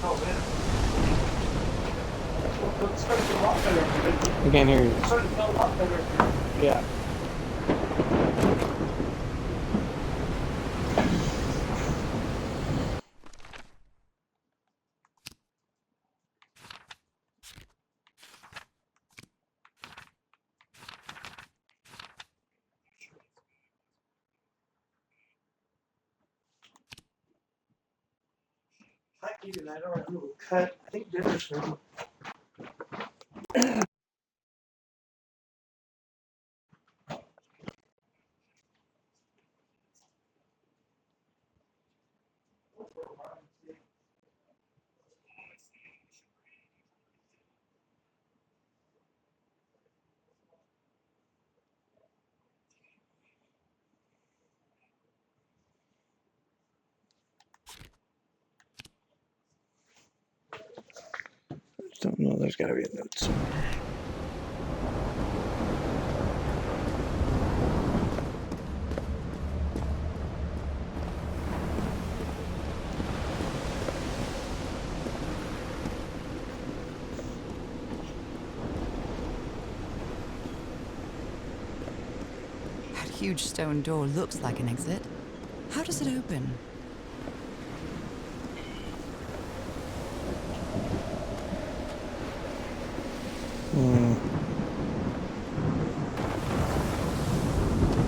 oh man. Well, it's starting to feel a lot better. I can't hear you. It's starting to feel a lot better. Yeah. I eating that or a little cut. I think dinner's ready. Don't know. There's got to be a note somewhere. That huge stone door looks like an exit. How does it open?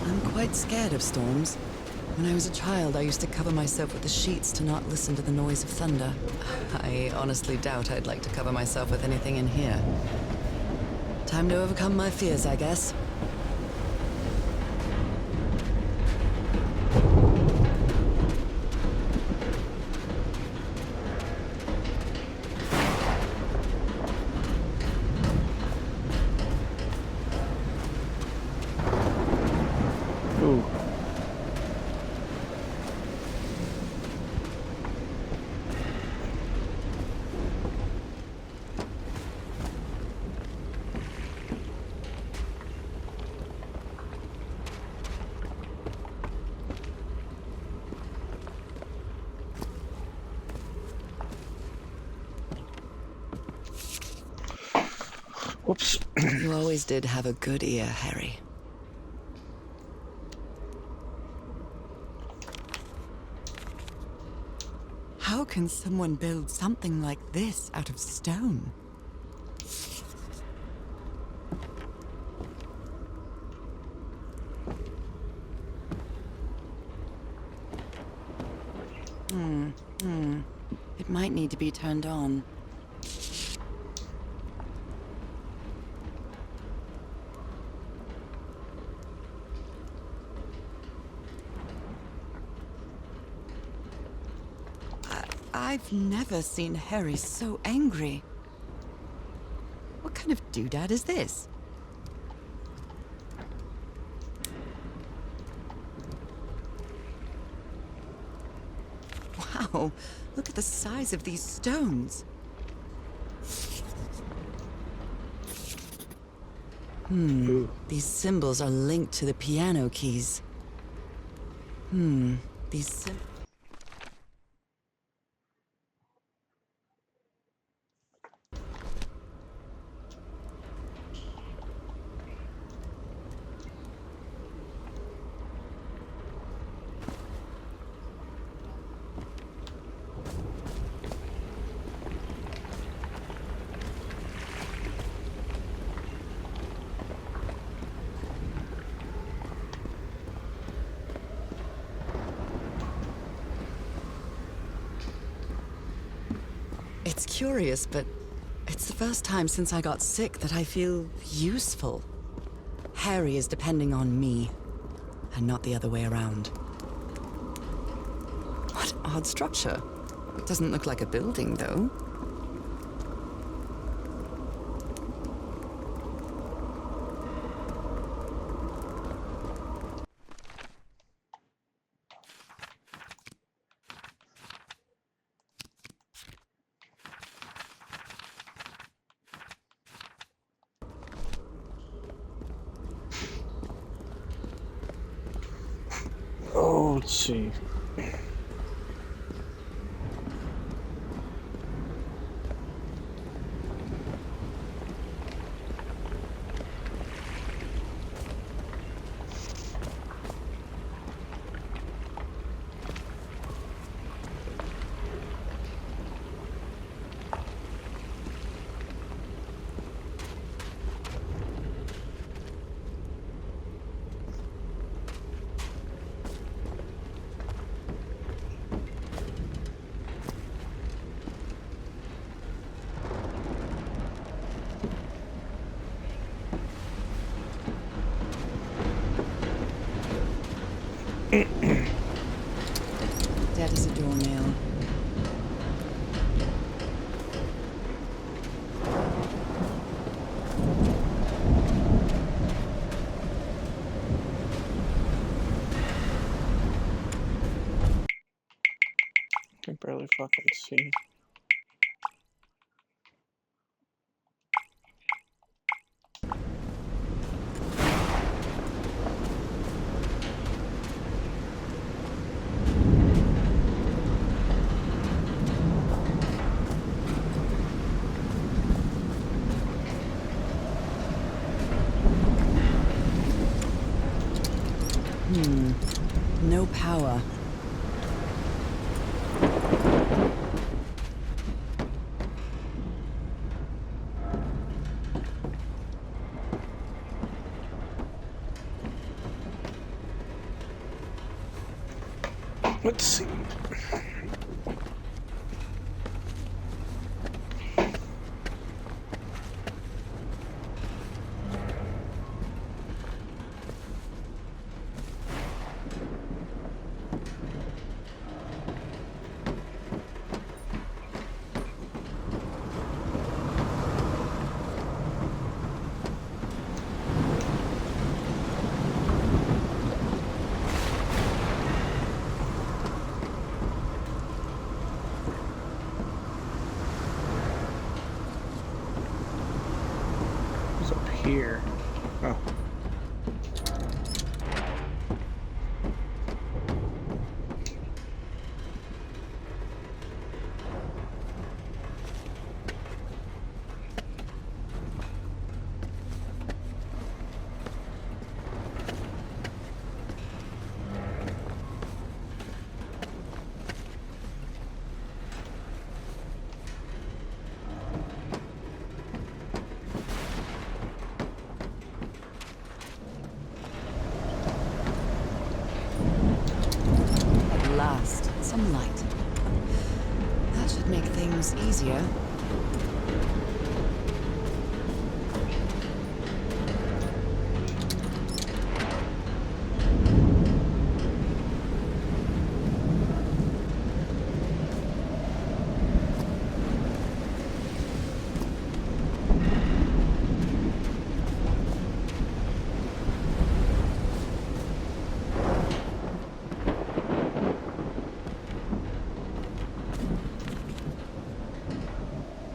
I'm quite scared of storms. When I was a child, I used to cover myself with the sheets to not listen to the noise of thunder. I honestly doubt I'd like to cover myself with anything in here. Time to overcome my fears, I guess. Ooh. Whoops. You always did have a good ear, Harry. How can someone build something like this out of stone? It might need to be turned on. I've never seen Harry so angry. What kind of doodad is this? Wow, look at the size of these stones. These symbols are linked to the piano keys. These symbols... It's curious, but it's the first time since I got sick that I feel useful. Harry is depending on me, and not the other way around. What odd structure. It doesn't look like a building, though. Oh, let's see. Dead as a doornail. I can barely fucking see. No power. Let's see. What's up here? Oh. At last, some light. That should make things easier.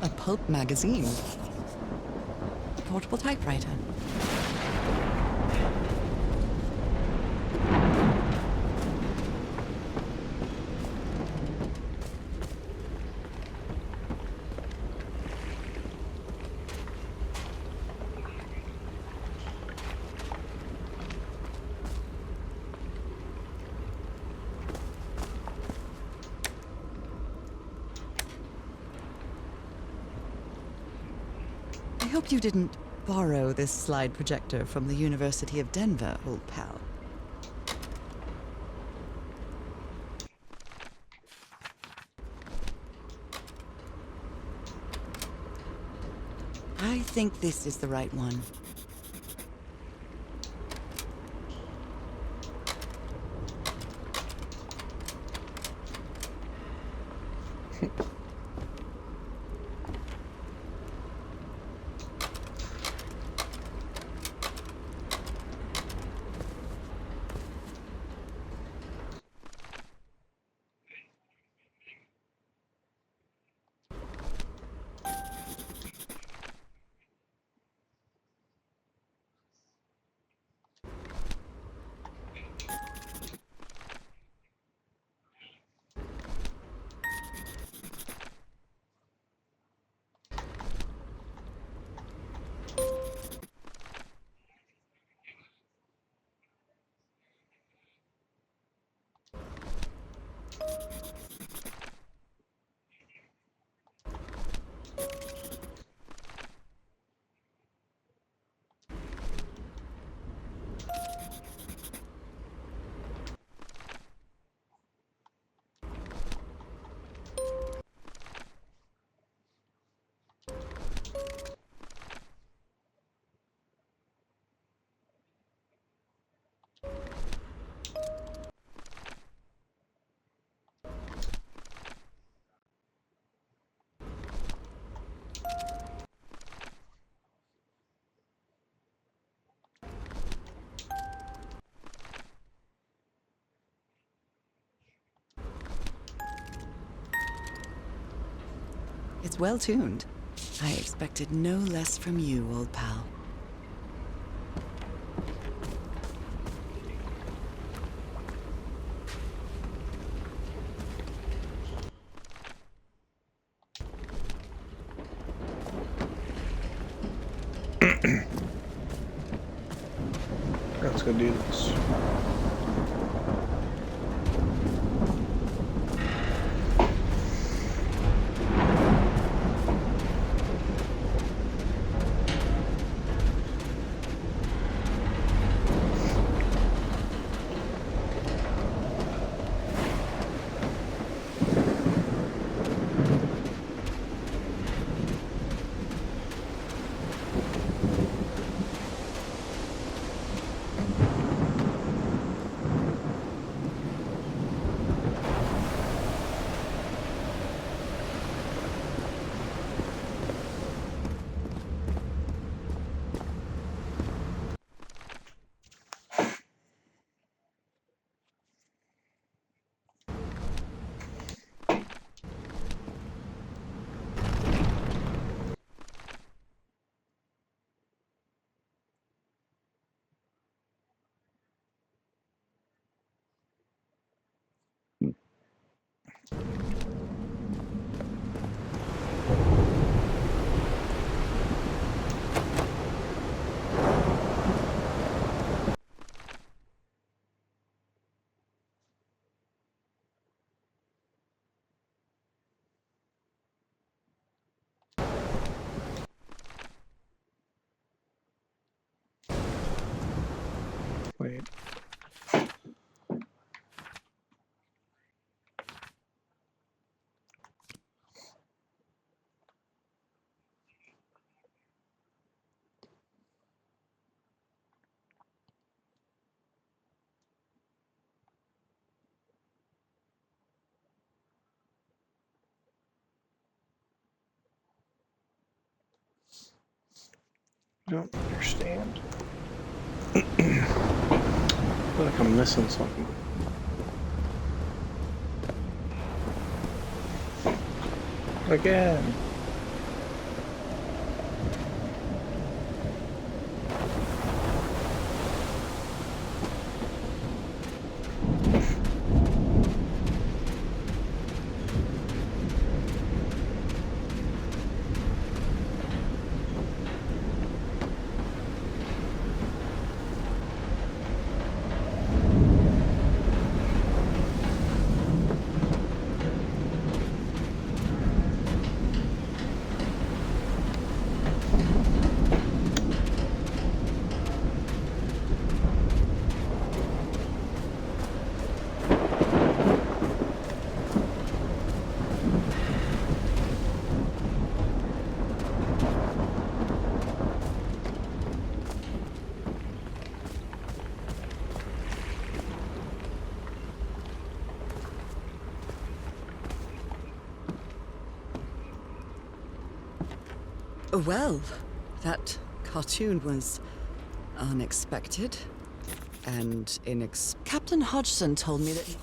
A pulp magazine. A portable typewriter. I hope you didn't borrow this slide projector from the University of Denver, old pal. I think this is the right one. It's well tuned. I expected no less from you, old pal. Let's go do this. Wait. I don't understand. I feel like I'm missing something. Again. Well, that cartoon was unexpected and Captain Hodgson told me that...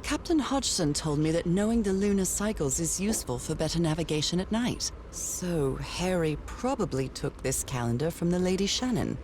Captain Hodgson told me that knowing the lunar cycles is useful for better navigation at night. So Harry probably took this calendar from the Lady Shannon.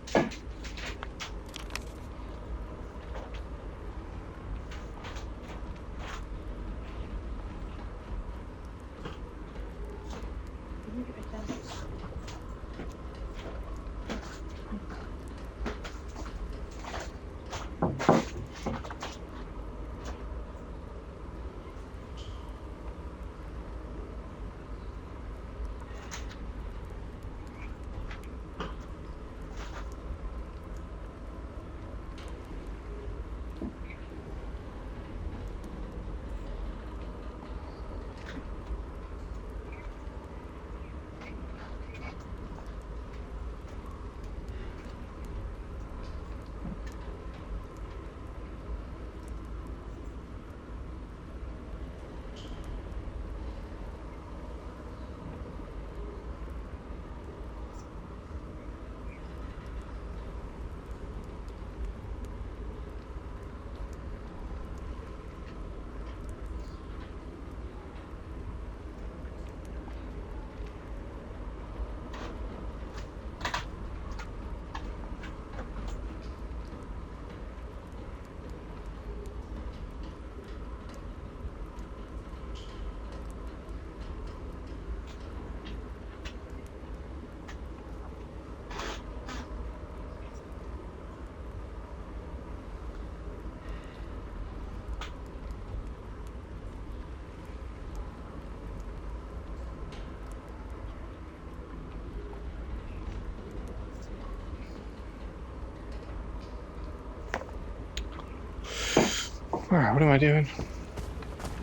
Alright, what am I doing?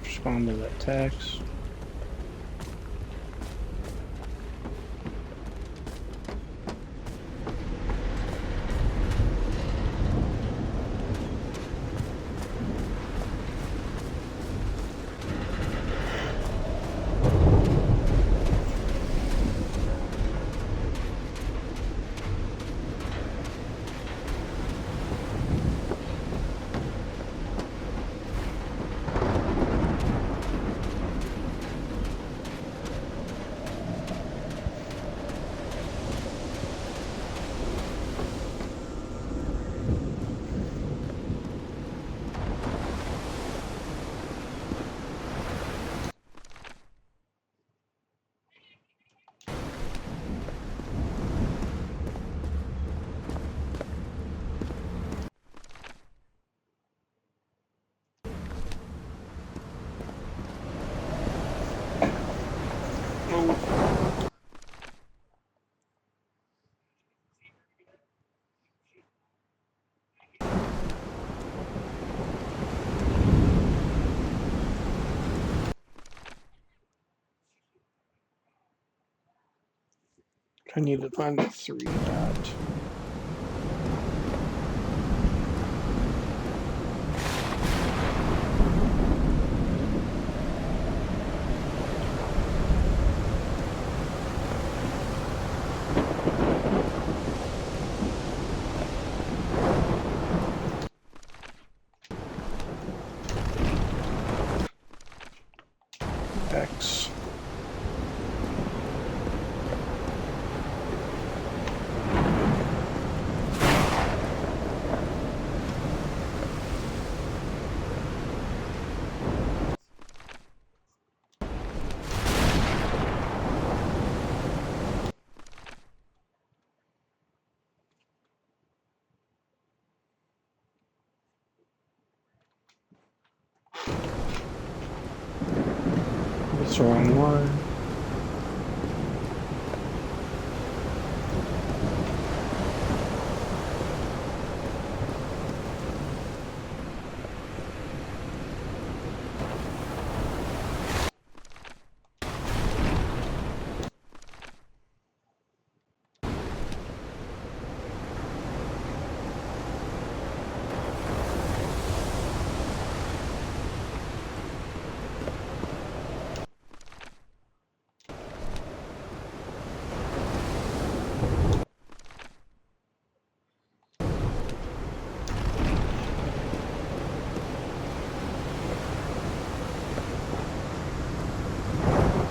Respond to that text. I need to find the 3-dot. X. That's the wrong one.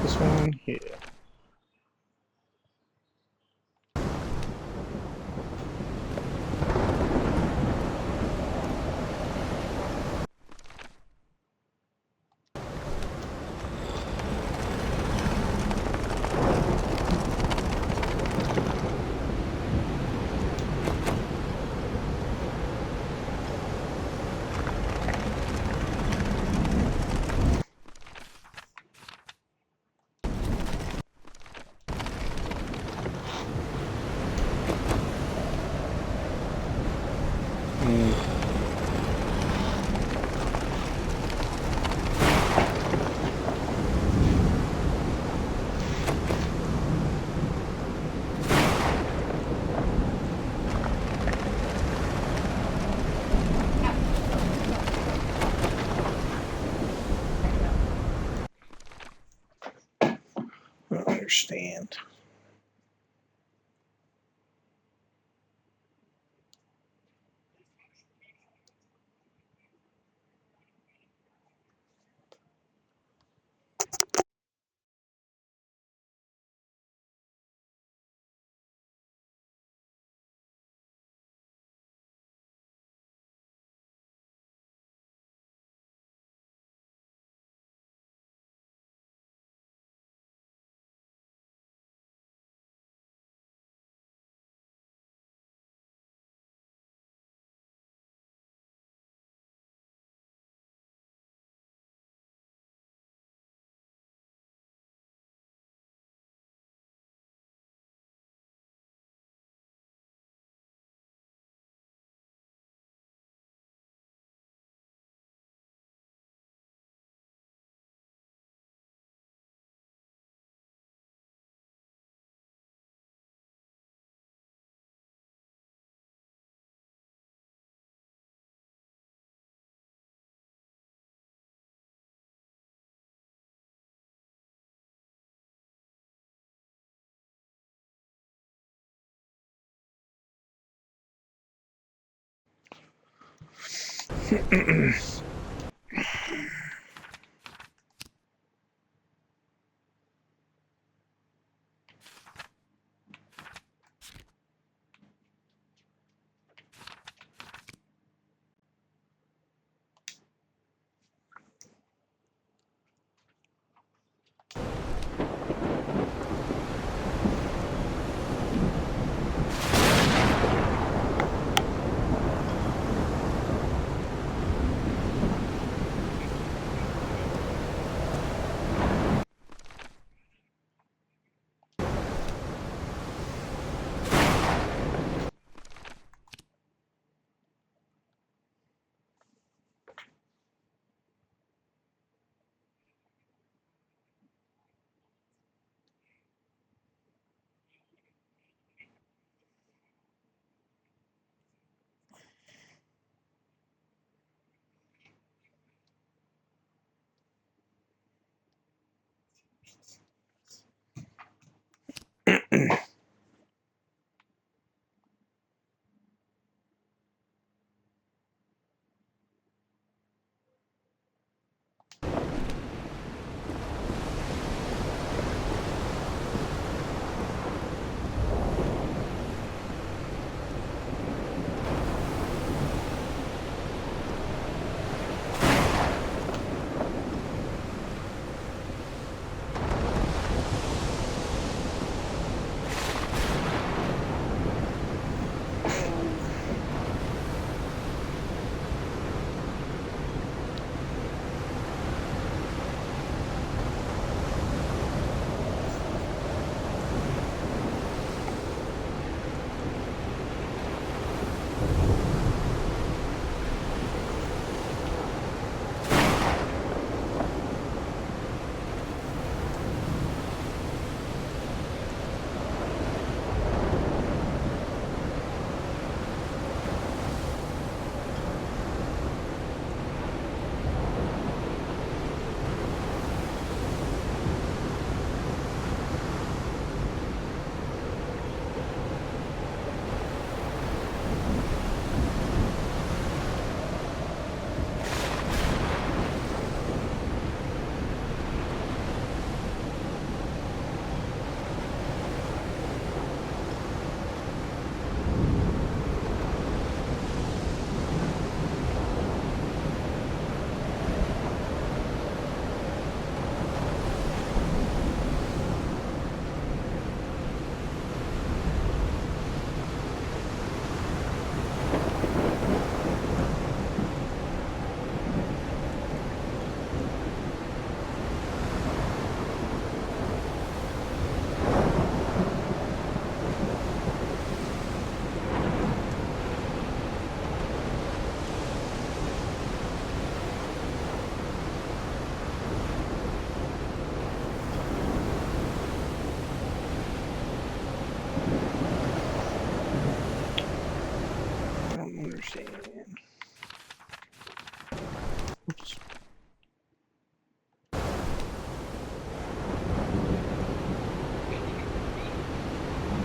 This one here. I don't understand. Oops.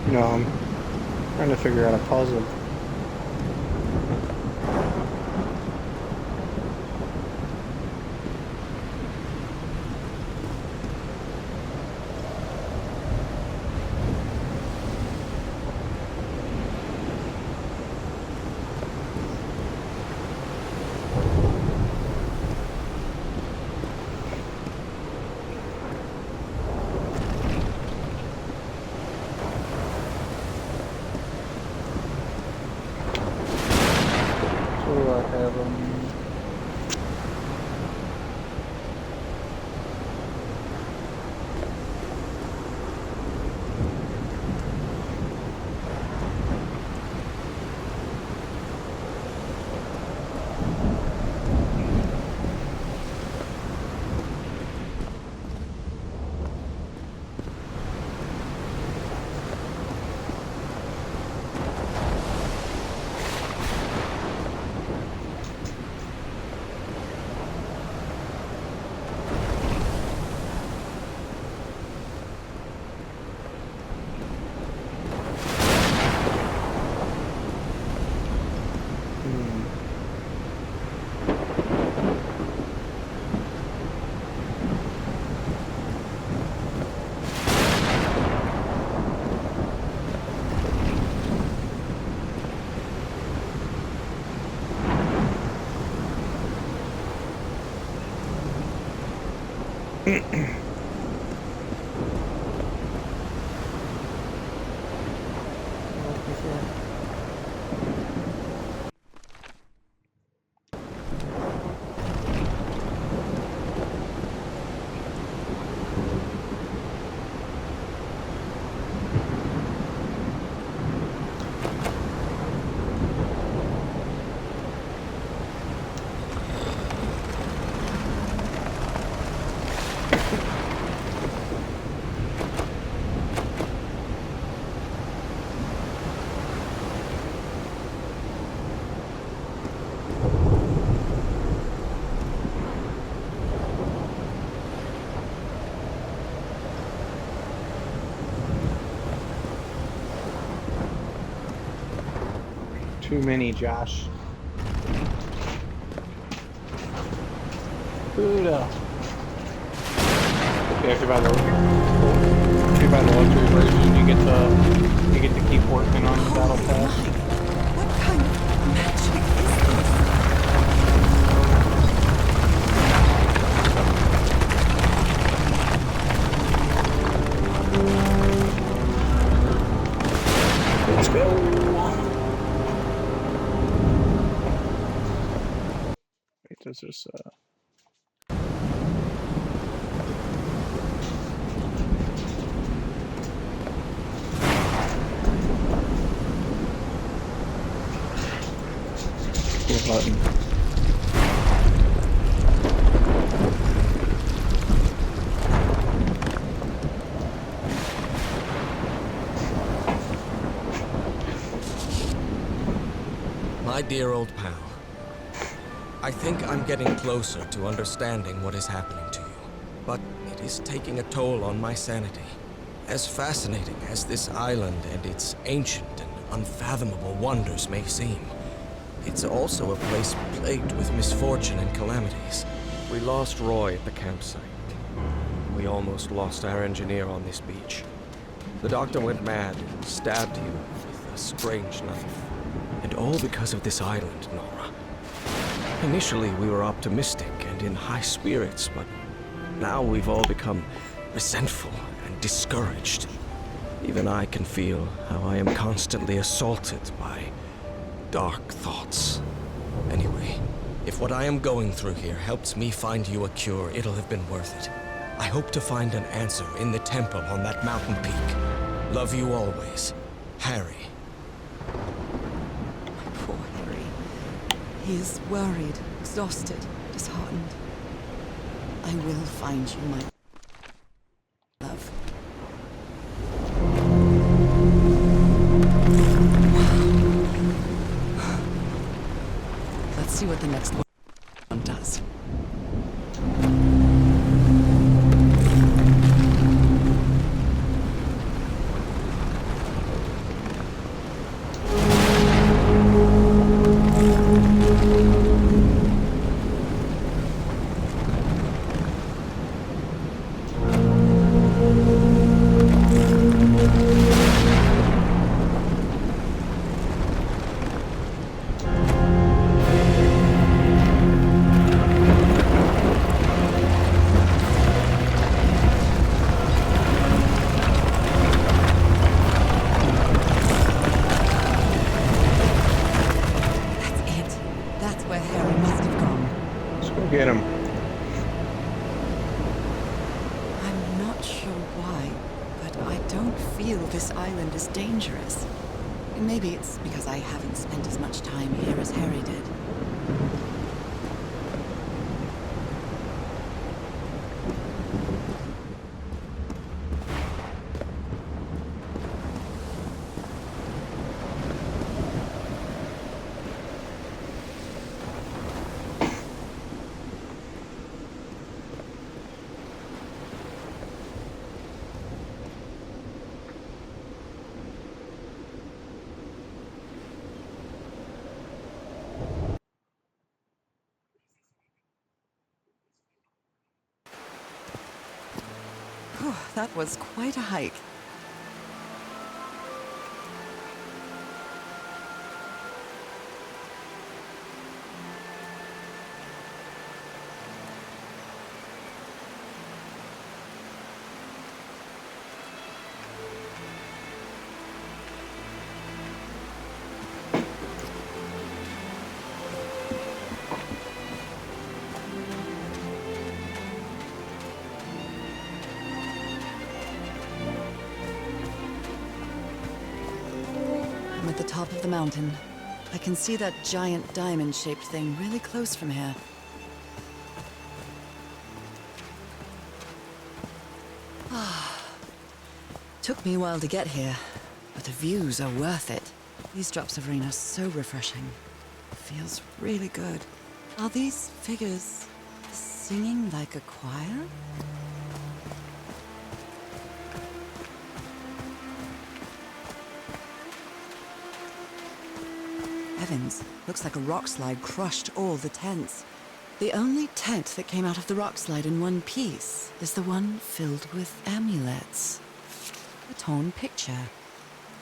No, I'm trying to figure out a puzzle. Too many, Josh. Buddha. Okay, if you buy the luxury version, you get to keep working on your battle pass. What kind of magic is this? Let's go. Wait, does this cool button. My dear old pal, I think I'm getting closer to understanding what is happening to you, but it is taking a toll on my sanity. As fascinating as this island and its ancient and unfathomable wonders may seem, it's also a place plagued with misfortune and calamities. We lost Roy at the campsite. We almost lost our engineer on this beach. The doctor went mad and stabbed you with a strange knife. And all because of this island, Nora. Initially, we were optimistic and in high spirits, but now we've all become resentful and discouraged. Even I can feel how I am constantly assaulted by dark thoughts. Anyway, if what I am going through here helps me find you a cure, it'll have been worth it. I hope to find an answer in the temple on that mountain peak. Love you always, Harry. Poor Harry. He is worried, exhausted, disheartened. I will find you, my love. Wow. Let's see what the next one does. Get him. I'm not sure why, but I don't feel this island is dangerous. Maybe it's because I haven't spent as much time here as Harry did. Whew, that was quite a hike. I'm at the top of the mountain. I can see that giant diamond-shaped thing really close from here. Took me a while to get here, but the views are worth it. These drops of rain are so refreshing. It feels really good. Are these figures singing like a choir? Heavens, looks like a rock slide crushed all the tents. The only tent that came out of the rock slide in one piece is the one filled with amulets. A torn picture.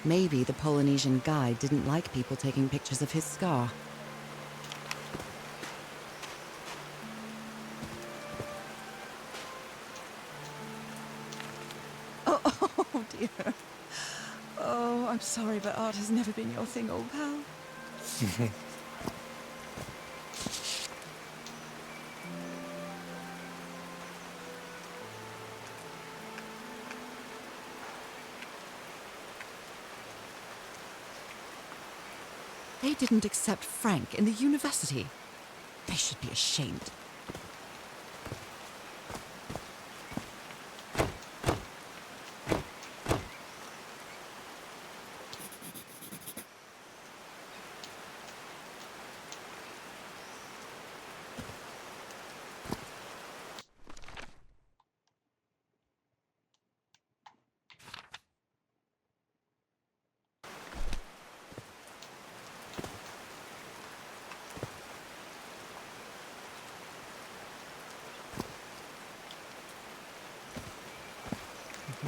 Maybe the Polynesian guide didn't like people taking pictures of his scar. Oh dear. Oh, I'm sorry, but art has never been your thing, old pal. They didn't accept Frank in the university. They should be ashamed.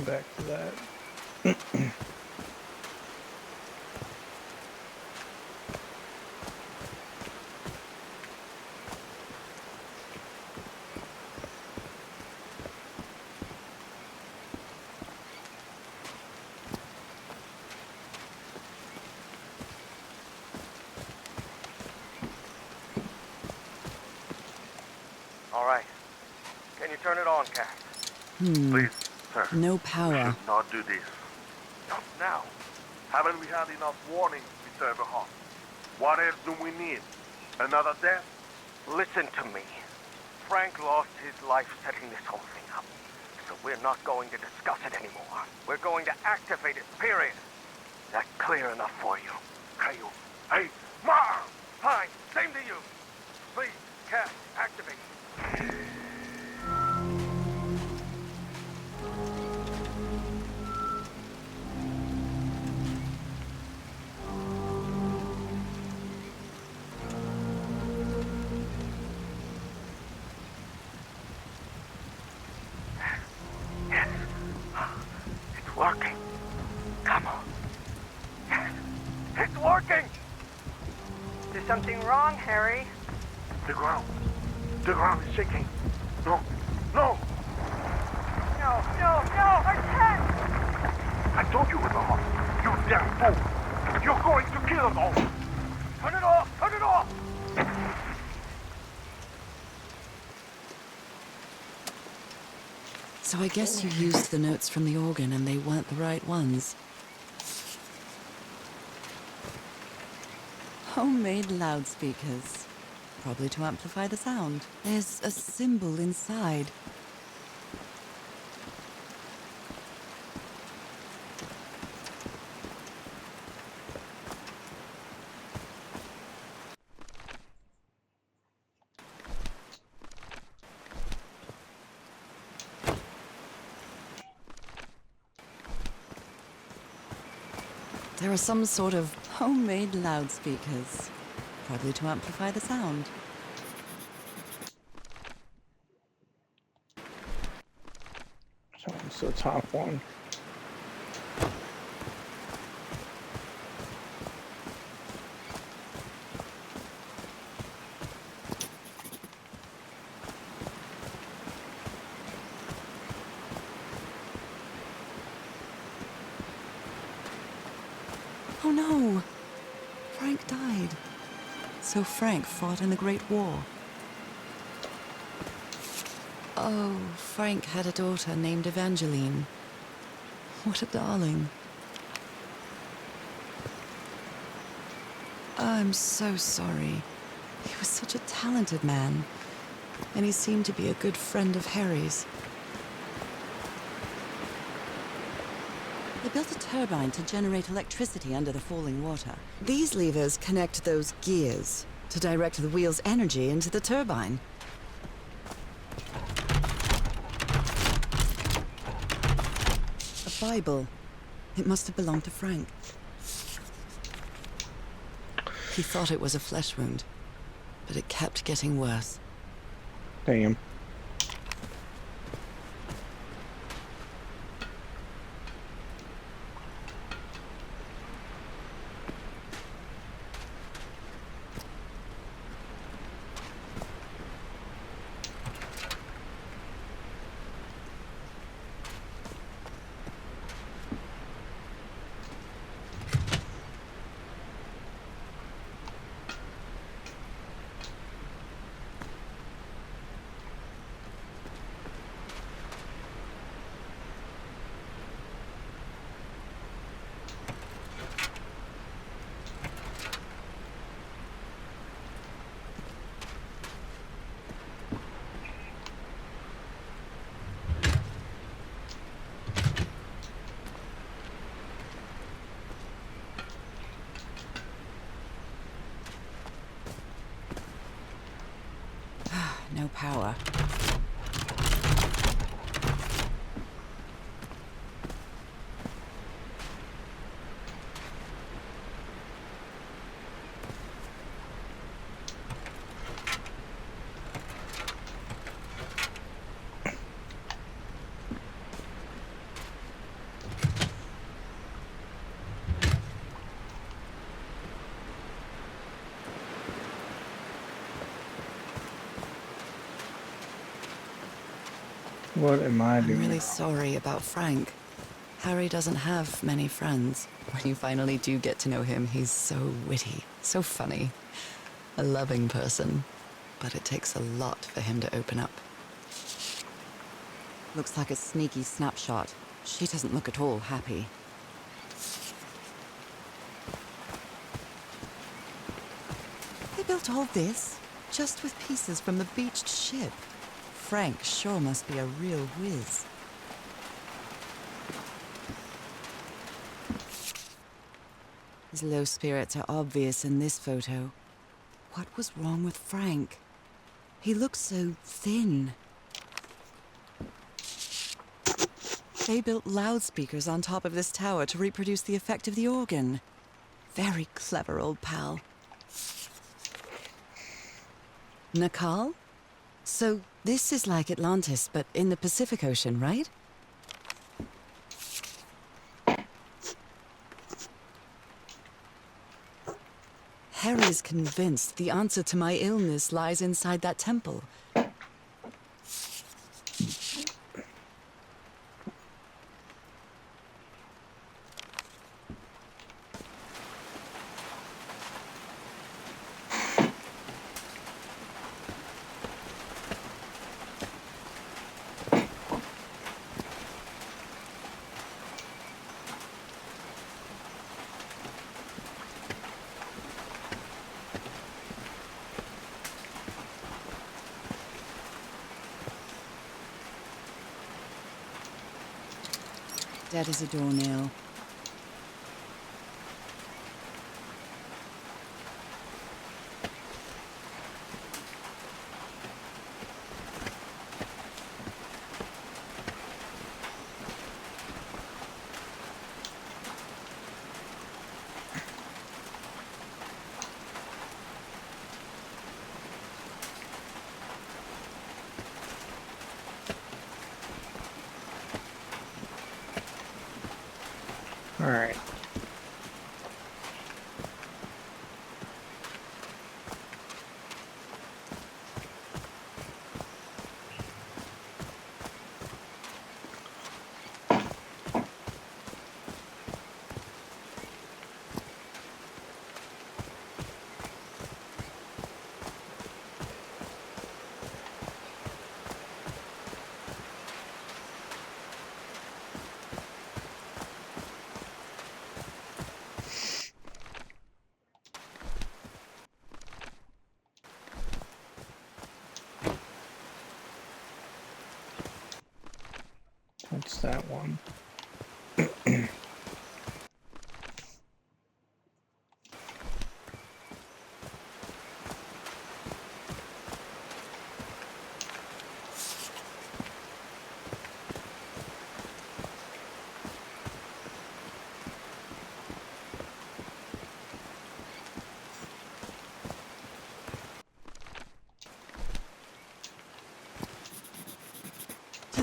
Back to that. All right. Can you turn it on, Cat? Please, sir. No power. Should not do this. Not now. Haven't we had enough warnings, Mr. Everhart? What else do we need? Another death? Listen to me. Frank lost his life setting this whole thing up. So we're not going to discuss it anymore. We're going to activate it, period. That clear enough for you? Caillou. Hey, Mar! Fine, same to you. Please, Cat, activate. Yes. It's working. Come on. Yes. It's working! Is something wrong, Harry? The ground is shaking. No, no! No, our tent! I told you it was off. You damn fool! You're going to kill us all! Turn it off! Turn it off! So I guess you used the notes from the organ and they weren't the right ones. Homemade loudspeakers. Probably to amplify the sound. There's a symbol inside. There are some sort of homemade loudspeakers. Probably to amplify the sound. So it's the top one. Oh no! Frank died. So Frank fought in the Great War. Oh, Frank had a daughter named Evangeline. What a darling. I'm so sorry. He was such a talented man. And he seemed to be a good friend of Harry's. They built a turbine to generate electricity under the falling water. These levers connect those gears to direct the wheel's energy into the turbine. A Bible. It must have belonged to Frank. He thought it was a flesh wound, but it kept getting worse. Damn. No power. What am I doing? I'm really sorry about Frank. Harry doesn't have many friends. When you finally do get to know him, he's so witty, so funny. A loving person. But it takes a lot for him to open up. Looks like a sneaky snapshot. She doesn't look at all happy. They built all this just with pieces from the beached ship. Frank sure must be a real whiz. His low spirits are obvious in this photo. What was wrong with Frank? He looks so thin. They built loudspeakers on top of this tower to reproduce the effect of the organ. Very clever, old pal. Nakal? So this is like Atlantis, but in the Pacific Ocean, right? Harry's convinced the answer to my illness lies inside that temple. Dead as a doornail. All right. What's that one?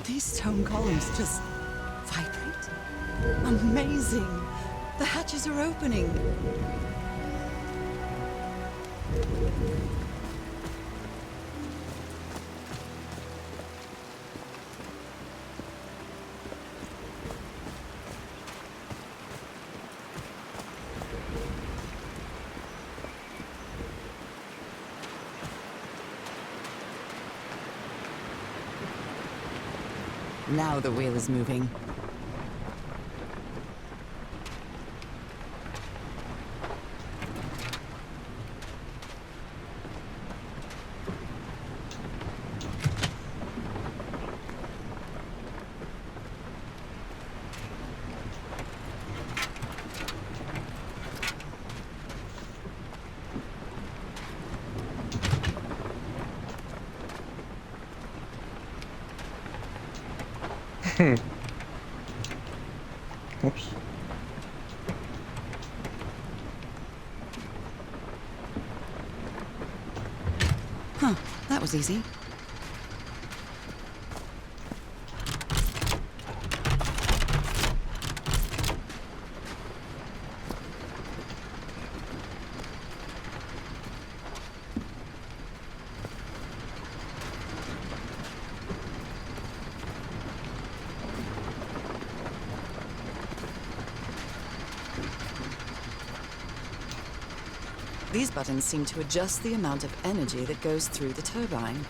these stone columns just vibrate? Amazing! The hatches are opening. Now the wheel is moving. Oops. Huh, that was easy. These buttons seem to adjust the amount of energy that goes through the turbine.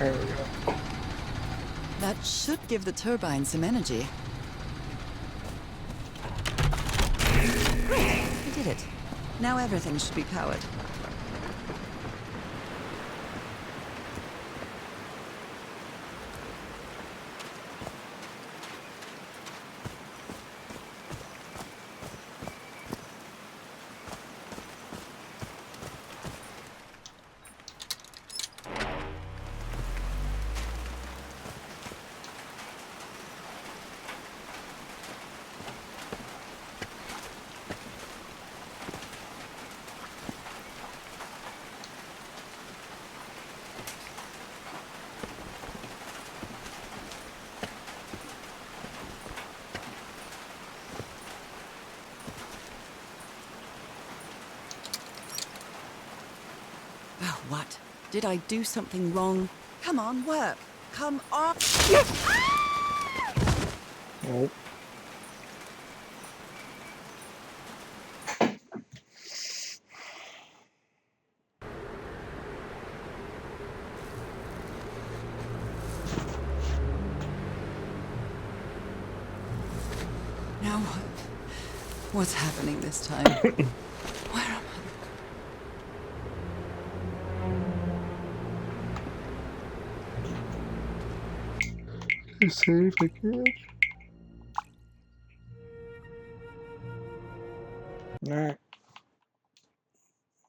There we go. That should give the turbine some energy. Great, we did it. Now everything should be powered. Oh, what? Did I do something wrong? Come on, work. Come on. Oh. Now what? What's happening this time? Where am I? Save the garage. Alright.